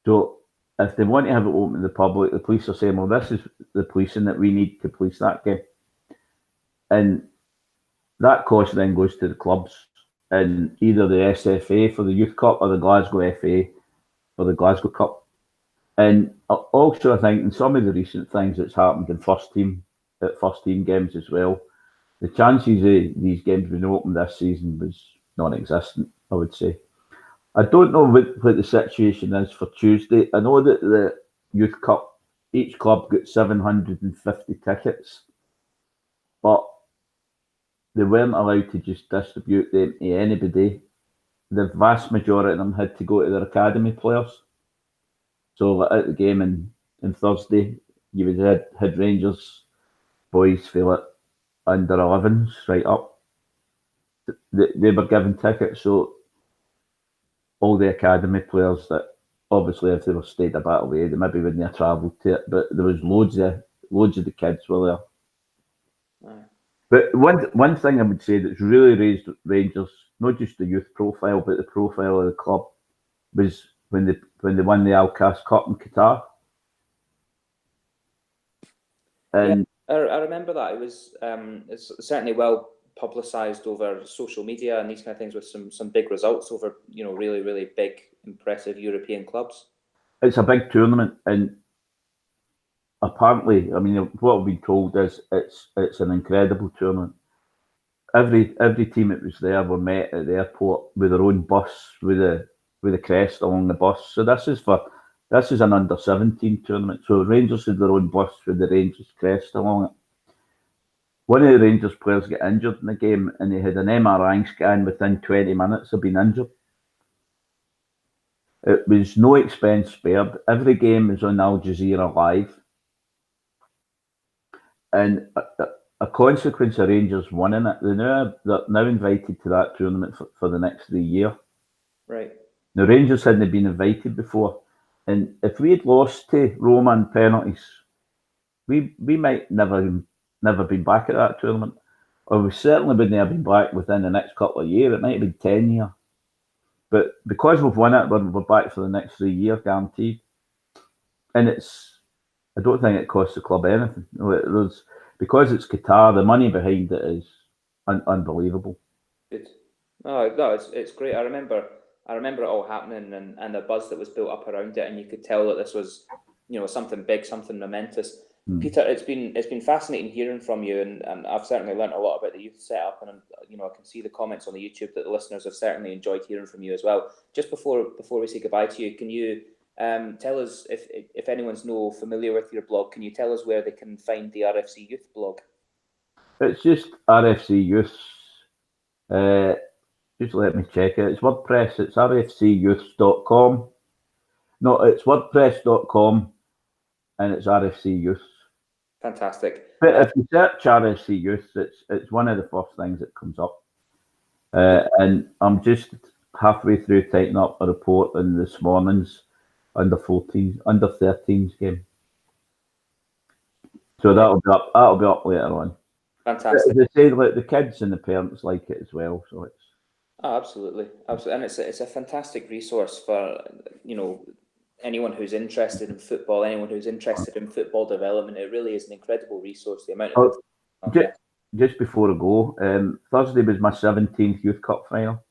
So if they want to have it open to the public, the police are saying, well, this is the policing that we need to police that game. And that cost then goes to the clubs and either the SFA for the Youth Cup or the Glasgow FA for the Glasgow Cup. And also, I think in some of the recent things that's happened in first team games as well, the chances of these games being open this season was non-existent, I would say. I don't know what the situation is for Tuesday. I know that the Youth Cup, each club got 750 tickets, but they weren't allowed to just distribute them to anybody. The vast majority of them had to go to their academy players. So at the game on Thursday, you would have had Rangers boys feel it under 11s right up. They were given tickets, so all the academy players that obviously if they were stayed a bit away, they maybe wouldn't have travelled to it, but there was loads of the kids were there. Aye. But one thing I would say that's really raised Rangers, not just the youth profile, but the profile of the club, was when they won the Al-Qas Cup in Qatar. And yeah, I remember that. It was it's certainly well publicised over social media and these kind of things, with some big results over really, really big, impressive European clubs. It's a big tournament, and apparently, I mean, what I've been told is it's an incredible tournament. Every team that was there were met at the airport with their own bus with a crest along the bus. So this is an under-17 tournament. So Rangers had their own bus with the Rangers crest along it. One of the Rangers players got injured in the game, and he had an MRI scan within 20 minutes of being injured. It was no expense spared. Every game was on Al Jazeera live. And a consequence of Rangers winning it, they're now invited to that tournament for the next 3 years. Right. The Rangers hadn't been invited before. And if we had lost to Roma in penalties, we might never been back at that tournament. Or we certainly wouldn't have been back within the next couple of years. It might have been 10 years. But because we've won it, we're back for the next 3 years, guaranteed. And I don't think it costs the club anything. Because it's Qatar, the money behind it is unbelievable. Good. No, it's great. I remember it all happening and the buzz that was built up around it, and you could tell that this was, something big, something momentous. Peter, it's been fascinating hearing from you, and I've certainly learnt a lot about the youth setup, and I can see the comments on the YouTube that the listeners have certainly enjoyed hearing from you as well. Just before we say goodbye to you, can you tell us, if anyone's familiar with your blog, can you tell us where they can find the RFC Youth blog? It's just RFC Youths. Just let me check it. It's WordPress. It's rfcyouths.com. No, it's wordpress.com, and it's RFC Youths. Fantastic. But if you search RFC Youths, it's one of the first things that comes up. And I'm just halfway through typing up a report on this morning's under 13s game. So that'll be up later on. Fantastic. As I say, like, the kids and the parents like it as well. So it's absolutely, and it's a fantastic resource for anyone who's interested in football, anyone who's interested in football development. It really is an incredible resource. The amount of just before I go, Thursday was my 17th Youth Cup final.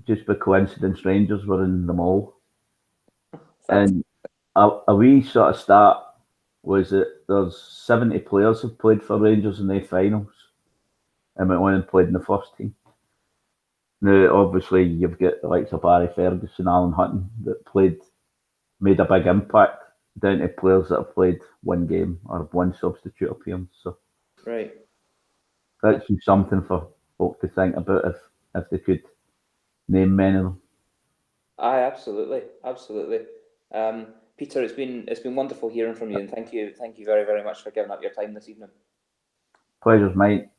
Just by coincidence, Rangers were in them all. And a wee sort of start was that there's 70 players who've played for Rangers in their finals and went on and played in the first team. Now, obviously, you've got the likes of Barry Ferguson, Alan Hutton, that made a big impact, down to players that have played one game or one substitute appearance. So, right, that's just something for folk to think about if they could name many of them. Aye, absolutely. Peter, it's been wonderful hearing from you, and thank you very, very much for giving up your time this evening. Pleasure's mine.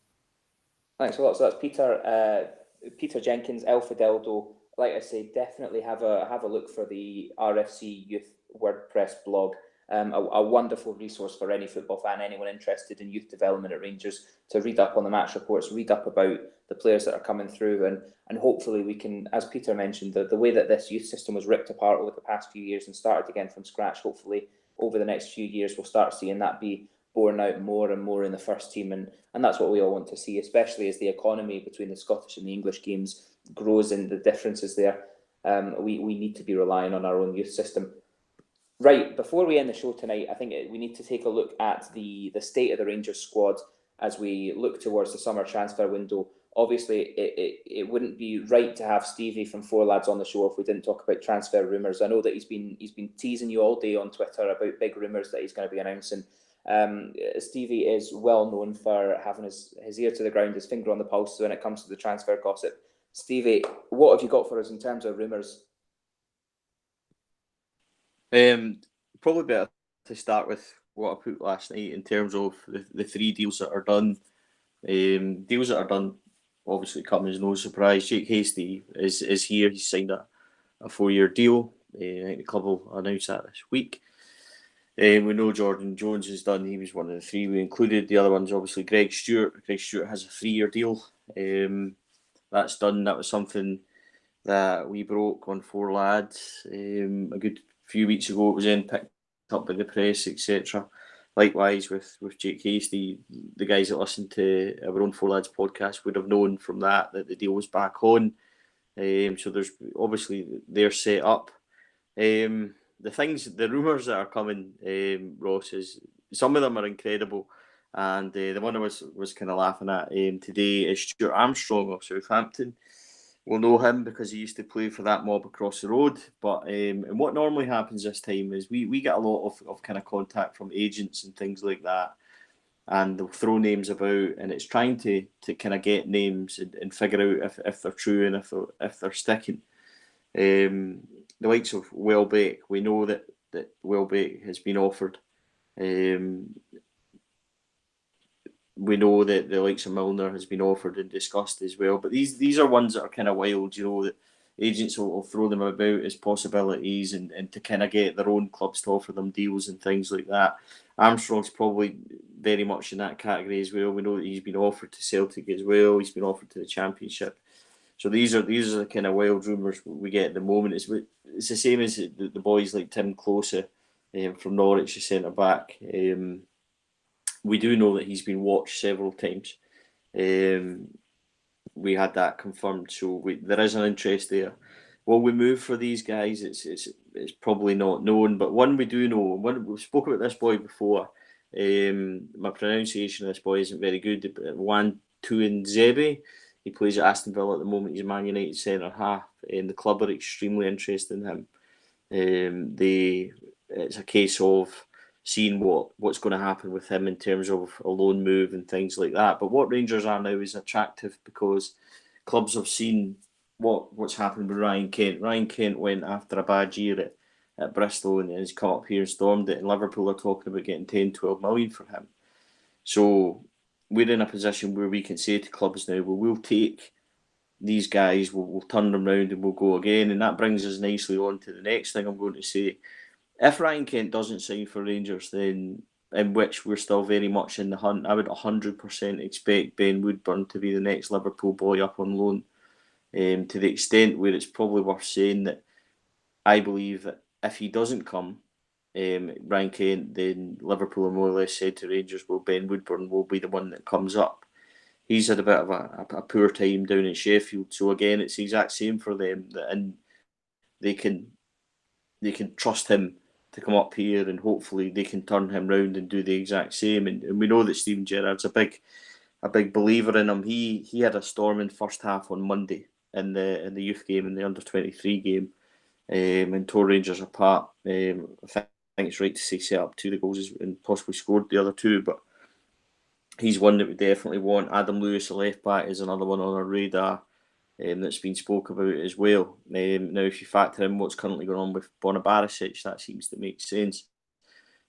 Thanks a lot. So that's Peter Jenkins, El Fideldo. Like I say, definitely have a look for the RFC Youth WordPress blog. A wonderful resource for any football fan, anyone interested in youth development at Rangers, to read up on the match reports, read up about the players that are coming through, and hopefully we can, as Peter mentioned, the way that this youth system was ripped apart over the past few years and started again from scratch, hopefully over the next few years we'll start seeing that be borne out more and more in the first team, and that's what we all want to see, especially as the economy between the Scottish and the English games grows and the differences there. We need to be relying on our own youth system. Right, before we end the show tonight, I think we need to take a look at the state of the Rangers squad as we look towards the summer transfer window. Obviously, it wouldn't be right to have Stevie from Four Lads on the show if we didn't talk about transfer rumours. I know that he's been teasing you all day on Twitter about big rumours that he's going to be announcing. Stevie is well known for having his ear to the ground, his finger on the pulse when it comes to the transfer gossip. Stevie, what have you got for us in terms of rumours? Probably better to start with what I put last night in terms of the 3 deals that are done. Deals that are done obviously come as no surprise. Jake Hastie is here. He's signed a 4-year deal. I think the club will announce that this week. We know Jordan Jones is done. He was one of the 3 we included. The other one's obviously Greg Stewart. Greg Stewart has a 3-year deal. That's done. That was something that we broke on Four Lads a good few weeks ago. It was then picked up by the press, etc. Likewise with Jake Hastie, the guys that listen to our own Four Lads podcast would have known from that the deal was back on. So there's obviously they're set up. The rumours that are coming, Ross, is some of them are incredible, and the one I was kind of laughing at today is Stuart Armstrong of Southampton. We'll know him because he used to play for that mob across the road. But and what normally happens this time is we get a lot of kind of contact from agents and things like that, and they'll throw names about, and it's trying to kind of get names and figure out if they're true and if they're sticking. The likes of Welbeck, we know that Welbeck has been offered. We know that the likes of Milner has been offered and discussed as well. But these are ones that are kind of wild, you know, that agents will throw them about as possibilities and to kind of get their own clubs to offer them deals and things like that. Armstrong's probably very much in that category as well. We know that he's been offered to Celtic as well. He's been offered to the Championship. So these are the kind of wild rumours we get at the moment. It's the same as the boys like Tim Closer from Norwich, the centre-back. We do know that he's been watched several times. We had that confirmed, so there is an interest there. Will we move for these guys? It's probably not known, but one we do know. We spoke about this boy before. My pronunciation of this boy isn't very good. Wan Tuanzebe. He plays at Aston Villa at the moment. He's a Man United centre half, and the club are extremely interested in him. It's a case of seeing what's going to happen with him in terms of a loan move and things like that. But what Rangers are now is attractive because clubs have seen what's happened with Ryan Kent. Ryan Kent went after a bad year at Bristol and has come up here and stormed it, and Liverpool are talking about getting 10-12 million for him. So we're in a position where we can say to clubs now, well, we'll take these guys, we'll turn them round and we'll go again. And that brings us nicely on to the next thing I'm going to say. If Ryan Kent doesn't sign for Rangers, then in which we're still very much in the hunt, I would 100% expect Ben Woodburn to be the next Liverpool boy up on loan. To the extent where it's probably worth saying that I believe that if he doesn't come, Ryan Kent, then Liverpool are more or less said to Rangers, well, Ben Woodburn will be the one that comes up. He's had a bit of a poor time down in Sheffield, so again, it's the exact same for them, and they can trust him to come up here, and hopefully they can turn him round and do the exact same. And we know that Steven Gerrard's a big believer in him. He had a storming first half on Monday in the youth game, in the under-23 game, and tore Rangers apart. I think it's right to say set up 2 of the goals and possibly scored the other 2, but he's one that we definitely want. Adam Lewis, the left back, is another one on our radar. that's been spoke about as well. Now, if you factor in what's currently going on with Borna Barisic, that seems to make sense.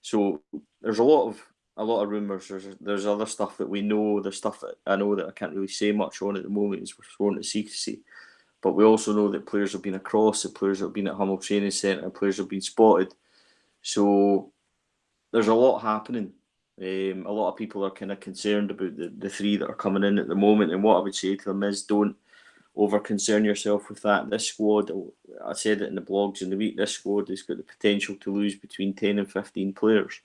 So there's a lot of rumours. There's other stuff that we know. There's stuff that I know that I can't really say much on at the moment, as we're sworn to secrecy. But we also know that players have been across, the players have been at Hummel Training Centre, players have been spotted. So there's a lot happening. A lot of people are kind of concerned about the three that are coming in at the moment. And what I would say to them is, don't over concern yourself with that. This squad, I said it in the blogs in the week, this squad has got the potential to lose between 10 and 15 players.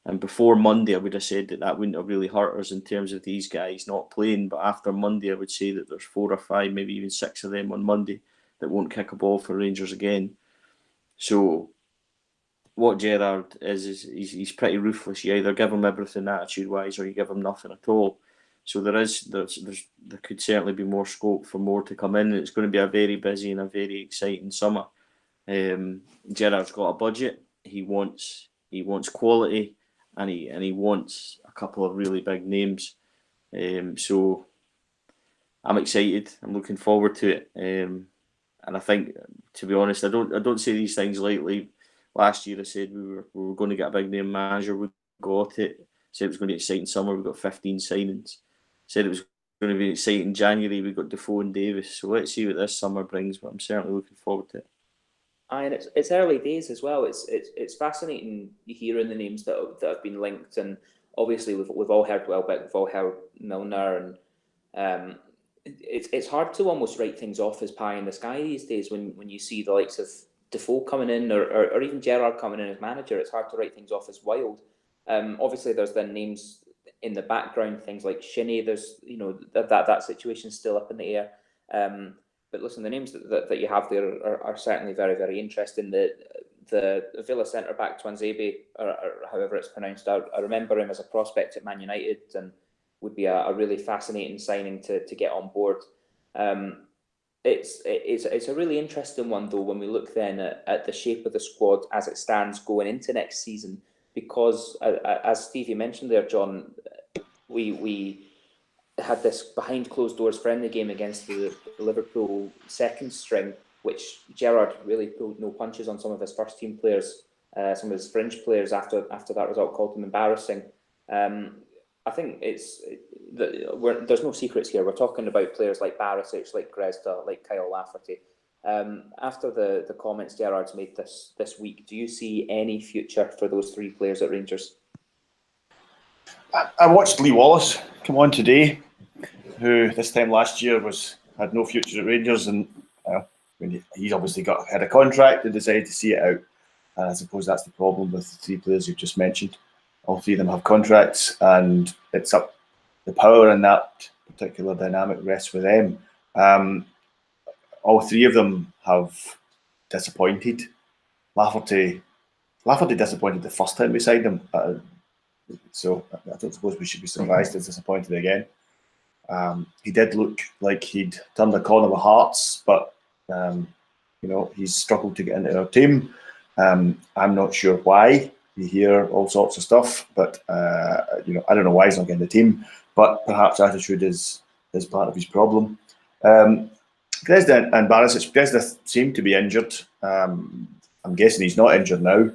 And before Monday, I would have said that wouldn't have really hurt us in terms of these guys not playing. But after Monday, I would say that there's 4 or 5, maybe even 6 of them on Monday that won't kick a ball for Rangers again. So what Gerrard is he's pretty ruthless. You either give him everything attitude-wise or you give him nothing at all. So there could certainly be more scope for more to come in. It's going to be a very busy and a very exciting summer. Gerrard's got a budget. He wants quality, and he wants a couple of really big names. So I'm excited. I'm looking forward to it. And I think, to be honest, I don't say these things lightly. Last year I said we were going to get a big name manager. We got it. Said it was going to be exciting summer. We got 15 signings. Said it was going to be exciting in January. We got Defoe and Davis. So let's see what this summer brings. But I'm certainly looking forward to it. And it's early days as well. It's fascinating hearing the names that have been linked, and obviously we've all heard Welbeck, we've all heard Milner, and it's hard to almost write things off as pie in the sky these days when you see the likes of Defoe coming in or even Gerrard coming in as manager. It's hard to write things off as wild. Obviously, there's then names in the background, things like Shinnie. There's that situation's still up in the air. But listen, the names that you have there are certainly very, very interesting. The Villa centre back Twanzebe, or however it's pronounced, I remember him as a prospect at Man United and would be a really fascinating signing to get on board. It's a really interesting one though when we look then at the shape of the squad as it stands going into next season, because as Stevie mentioned there, John, we had this behind closed doors friendly game against the Liverpool second string, which Gerrard really pulled no punches on some of his first team players, some of his fringe players after that result, called them embarrassing. I think there's no secrets here. We're talking about players like Barisic, like Grezda, like Kyle Lafferty. After the comments Gerrard's made this week, do you see any future for those three players at Rangers? I watched Lee Wallace come on today, who this time last year had no future at Rangers, and he's obviously had a contract and decided to see it out. And I suppose that's the problem with the three players you've just mentioned. All three of them have contracts, and it's up the power in that particular dynamic rests with them. All three of them have disappointed. Lafferty disappointed the first time we signed him, so I don't suppose we should be surprised he's disappointed again. He did look like he'd turned the corner with Hearts, but he's struggled to get into our team. I'm not sure why. You hear all sorts of stuff, but I don't know why he's not getting the team. But perhaps attitude is part of his problem. Grezda and Barisic. Grezda seemed to be injured. I'm guessing he's not injured now.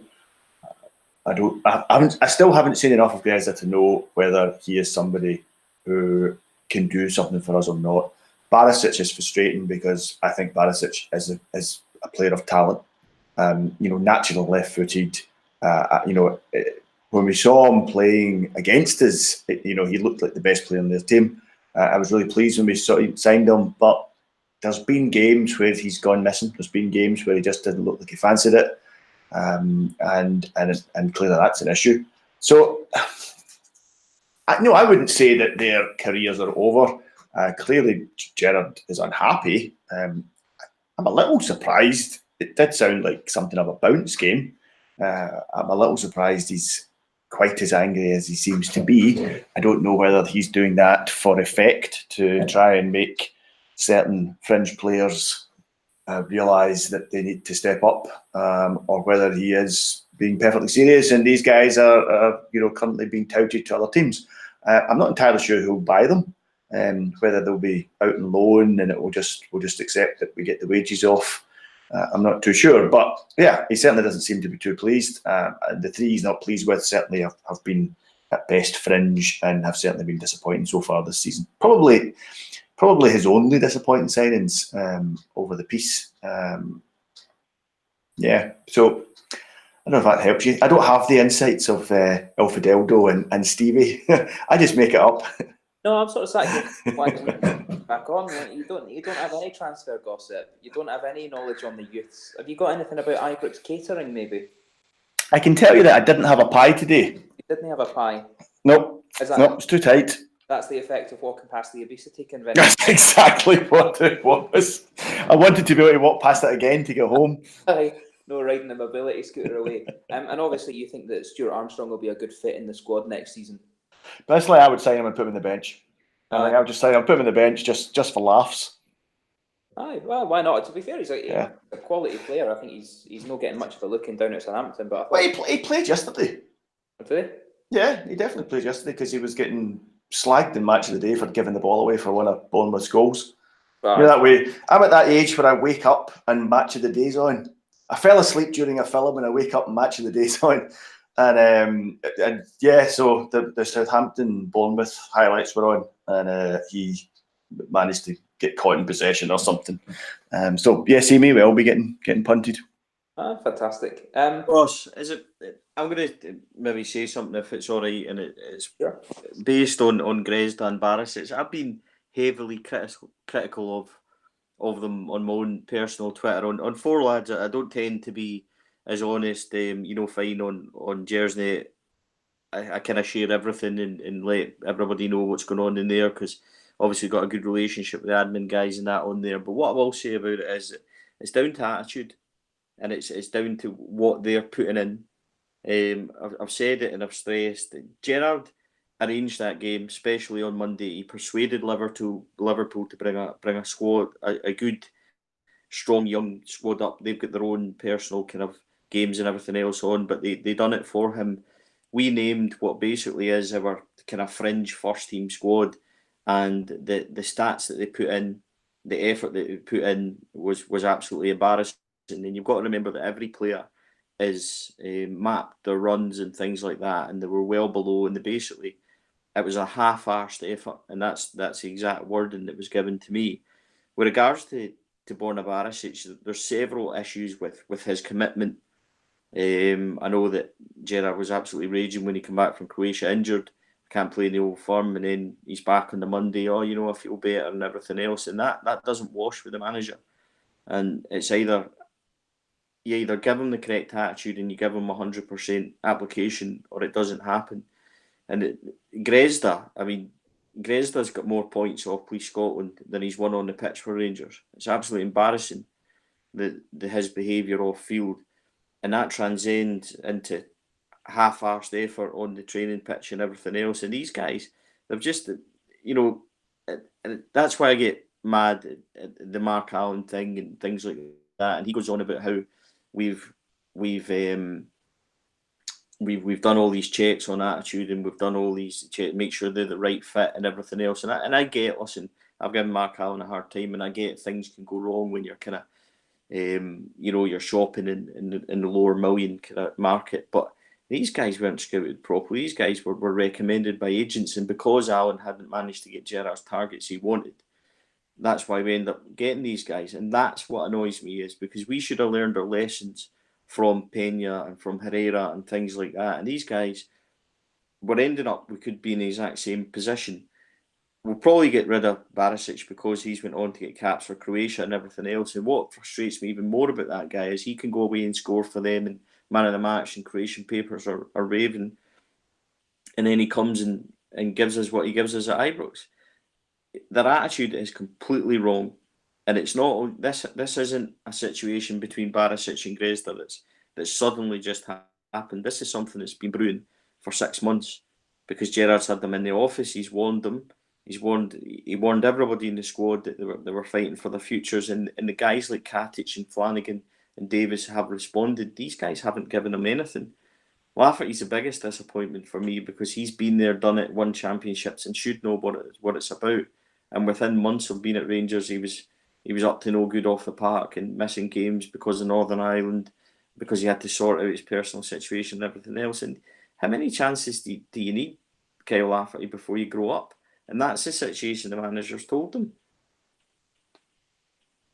I still haven't seen enough of Grezda to know whether he is somebody who can do something for us or not. Barisic is frustrating because I think Barisic is a player of talent. Natural left-footed. When we saw him playing against us, he looked like the best player in their team. I was really pleased when we signed him, but there's been games where he's gone missing. There's been games where he just didn't look like he fancied it, and clearly that's an issue. So, I wouldn't say that their careers are over. Clearly, Gerrard is unhappy. I'm a little surprised. It did sound like something of a bounce game. I'm a little surprised he's quite as angry as he seems to be. I don't know whether he's doing that for effect to try and make certain fringe players realise that they need to step up, or whether he is being perfectly serious and these guys are currently being touted to other teams. I'm not entirely sure who'll buy them. Whether they'll be out on loan and we'll just accept that we get the wages off, I'm not too sure. But yeah, he certainly doesn't seem to be too pleased. The three he's not pleased with certainly have been at best fringe and have certainly been disappointing so far this season. Probably his only disappointing signings over the piece. Yeah, so I don't know if that helps you. I don't have the insights of Alfredeldo and Stevie. I just make it up. No, I'm sort of sat here back on. You don't have any transfer gossip. You don't have any knowledge on the youths. Have you got anything about Ibrox catering, maybe? I can tell you that I didn't have a pie today. You didn't have a pie? Nope. No, it's too tight. That's the effect of walking past the obesity convention. That's exactly what it was. I wanted to be able to walk past it again to get home. No riding the mobility scooter away. And obviously you think that Stuart Armstrong will be a good fit in the squad next season. Personally, I would sign him and put him on the bench. I would just say I'll put him on the bench just for laughs. Aye, well, why not? To be fair, he's a quality player. I think he's not getting much of a look in down at Southampton. But he played yesterday. Did he? Yeah, he definitely played yesterday because he was getting slagged in match of the day for giving the ball away for one of Bournemouth's goals. Right. That way, I'm at that age where I wake up and match of the day's on. I fell asleep during a film and I wake up and match of the day's on. And yeah, so the Southampton Bournemouth highlights were on, and he managed to get caught in possession or something. So yes, he may well be getting punted. Fantastic. Ross, is it? I'm going to maybe say something if it's all right, and it's based on Gersnet and Barisic. I've been heavily critical of them on my own personal Twitter. On Four Lads, I don't tend to be as honest, fine on Gersnet. I kind of share everything and let everybody know what's going on in there, because obviously got a good relationship with the admin guys and that on there. But what I will say about it is it's down to attitude, and it's down to what they're putting in. I've said it and I've stressed that Gerrard arranged that game, especially on Monday. He persuaded Liverpool to bring a squad, a good, strong young squad up. They've got their own personal kind of games and everything else on, but they done it for him. We named what basically is our kind of fringe first team squad, and the stats that they put in, the effort that they put in was absolutely embarrassing. And you've got to remember that every player is mapped their runs and things like that, and they were well below, and it was a half-arsed effort, and that's the exact wording that was given to me. With regards to Borna Barisic, there's several issues with his commitment. I know that Gerrard was absolutely raging when he came back from Croatia injured. Can't play in the Old Firm, and then he's back on the Monday. I feel better and everything else, and that doesn't wash with the manager. And it's you either give him the correct attitude and you give him 100% application, or it doesn't happen. And Gresda's got more points off Police Scotland than he's won on the pitch for Rangers. It's absolutely embarrassing, his behaviour off field, and that transcends into half-arsed effort on the training pitch and everything else. And these guys, they've just, and that's why I get mad at the Mark Allen thing and things like that. And he goes on about how we've done all these checks on attitude, and we've done all these checks, make sure they're the right fit and everything else. And I get, listen, I've given Mark Allen a hard time, and I get things can go wrong when you're kind of, you're shopping in the lower million kind of market. But these guys weren't scouted properly. These guys were recommended by agents, and because Allen hadn't managed to get Gerrard's targets he wanted, that's why we end up getting these guys. And that's what annoys me, is because we should have learned our lessons from Pena and from Herrera and things like that. And these guys, we're ending up, we could be in the exact same position. We'll probably get rid of Barisic because he's went on to get caps for Croatia and everything else. And what frustrates me even more about that guy is he can go away and score for them, and man of the match, and Croatian papers are raving. And then he comes and gives us what he gives us at Ibrox. Their attitude is completely wrong. And it's not this isn't a situation between Barisic and Gersnet that's suddenly just happened. This is something that's been brewing for 6 months, because Gerrard's had them in the office. He's warned them. He warned everybody in the squad that they were fighting for their futures. And the guys like Katic and Flanagan and Davis have responded. These guys haven't given him anything. Lafferty's the biggest disappointment for me, because he's been there, done it, won championships, and should know what it's about. and within months of being at Rangers, he was up to no good off the park and missing games because of Northern Ireland, because he had to sort out his personal situation and everything else. And how many chances do you need, Kyle Lafferty, before you grow up? And that's the situation the manager's told him.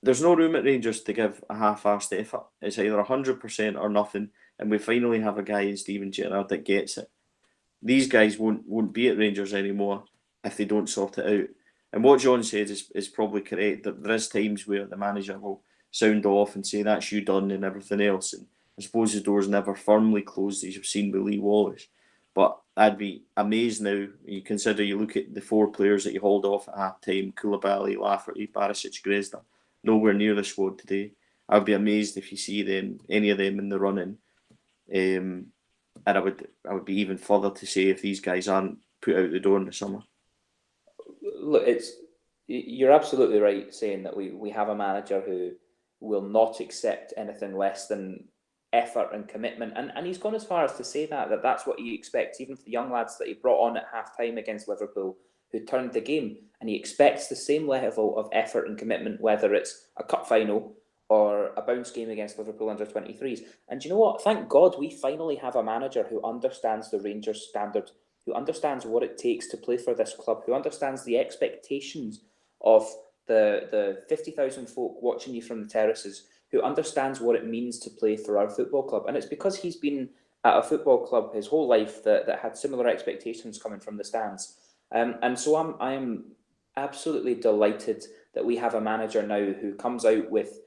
There's no room at Rangers to give a half-arsed effort. It's either 100% or nothing, and we finally have a guy in Steven Gerrard that gets it. These guys won't be at Rangers anymore if they don't sort it out. And what John said is probably correct. There is times where the manager will sound off and say that's you done and everything else. And I suppose the door's never firmly closed, as you've seen with Lee Wallace. But I'd be amazed now. You look at the 4 players that you hauled off at half-time: Koulibaly, Lafferty, Barisic, Gersnet, nowhere near the squad today. I'd be amazed if you see any of them in the running. And I would be even further to say if these guys aren't put out the door in the summer. Look, you're absolutely right saying that we have a manager who will not accept anything less than effort and commitment, and he's gone as far as to say that's what he expects, even for the young lads that he brought on at half-time against Liverpool, who turned the game, and he expects the same level of effort and commitment, whether it's a cup final or a bounce game against Liverpool under-23s. And do you know what? Thank God we finally have a manager who understands the Rangers standard, who understands what it takes to play for this club, who understands the expectations of the 50,000 folk watching you from the terraces, who understands what it means to play for our football club. And it's because he's been at a football club his whole life that had similar expectations coming from the stands. And so I'm absolutely delighted that we have a manager now who comes out with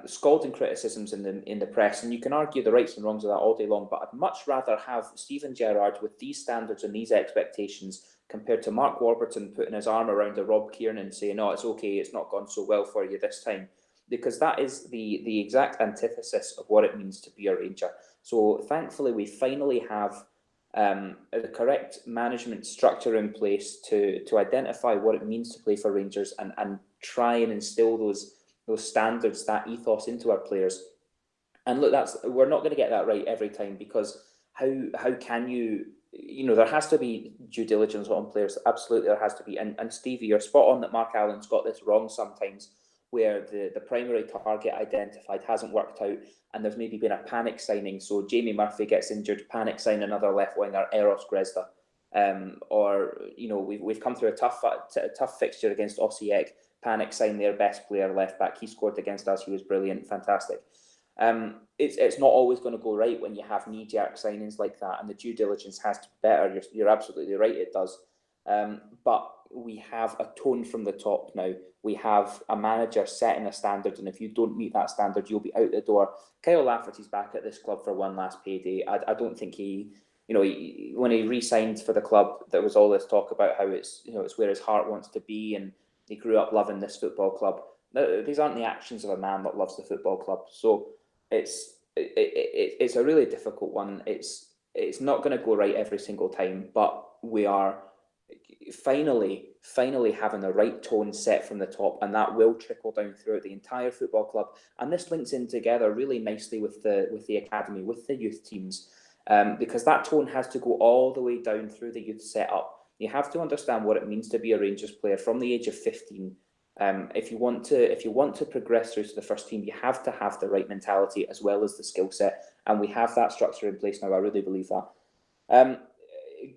scalding criticisms in the press, and you can argue the rights and wrongs of that all day long, but I'd much rather have Steven Gerrard with these standards and these expectations compared to Mark Warburton putting his arm around a Rob Kiernan saying, "No, it's okay, it's not gone so well for you this time," because that is the exact antithesis of what it means to be a Ranger. So thankfully we finally have the correct management structure in place to identify what it means to play for Rangers and try and instill those standards, that ethos into our players. And look, we're not going to get that right every time, because how can you there has to be due diligence on players. Absolutely, there has to be. And Stevie, you're spot on that Mark Allen's got this wrong sometimes, where the primary target identified hasn't worked out, and there's maybe been a panic signing. So Jamie Murphy gets injured, panic sign another left winger, Eros Grezda. Or we've come through a tough fixture against Osijek, panic sign their best player left back. He scored against us. He was brilliant, fantastic. It's not always going to go right when you have knee-jerk signings like that, and the due diligence has to be better. You're absolutely right, it does. But we have a tone from the top now. We have a manager setting a standard, and if you don't meet that standard, you'll be out the door. Kyle Lafferty's back at this club for one last payday. I don't think when he re-signed for the club, there was all this talk about how it's where his heart wants to be, and he grew up loving this football club. These aren't the actions of a man that loves the football club. So it's a really difficult one. It's not going to go right every single time, but we are finally having the right tone set from the top, and that will trickle down throughout the entire football club. And this links in together really nicely with the academy, with the youth teams, because that tone has to go all the way down through the youth setup. You have to understand what it means to be a Rangers player from the age of 15. If you want to progress through to the first team, you have to have the right mentality as well as the skill set, and we have that structure in place now. I really believe that.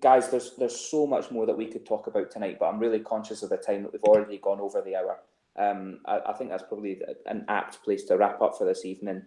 Guys, there's so much more that we could talk about tonight, but I'm really conscious of the time that we've already gone over the hour. I think that's probably an apt place to wrap up for this evening.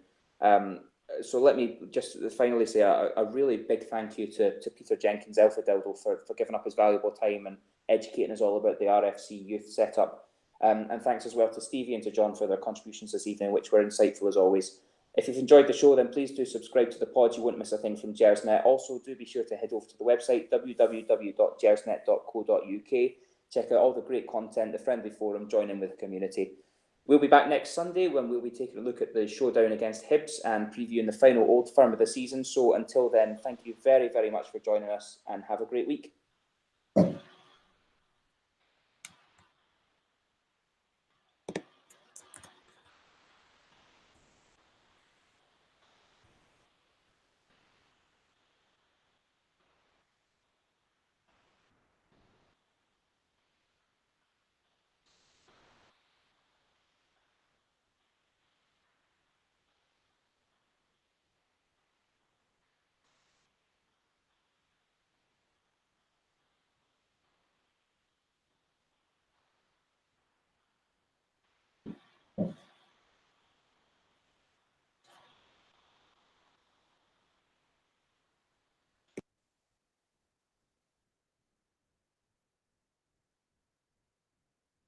So let me just finally say a really big thank you to Peter Jenkins Elfidildo for giving up his valuable time and educating us all about the RFC Youth setup. And thanks as well to Stevie and to John for their contributions this evening, which were insightful as always. If you've enjoyed the show, then please do subscribe to the pod. You won't miss a thing from Gersnet. Also, do be sure to head over to the website, www.gersnet.co.uk. Check out all the great content, the friendly forum, join in with the community. We'll be back next Sunday when we'll be taking a look at the showdown against Hibs and previewing the final Old Firm of the season. So until then, thank you very, very much for joining us, and have a great week.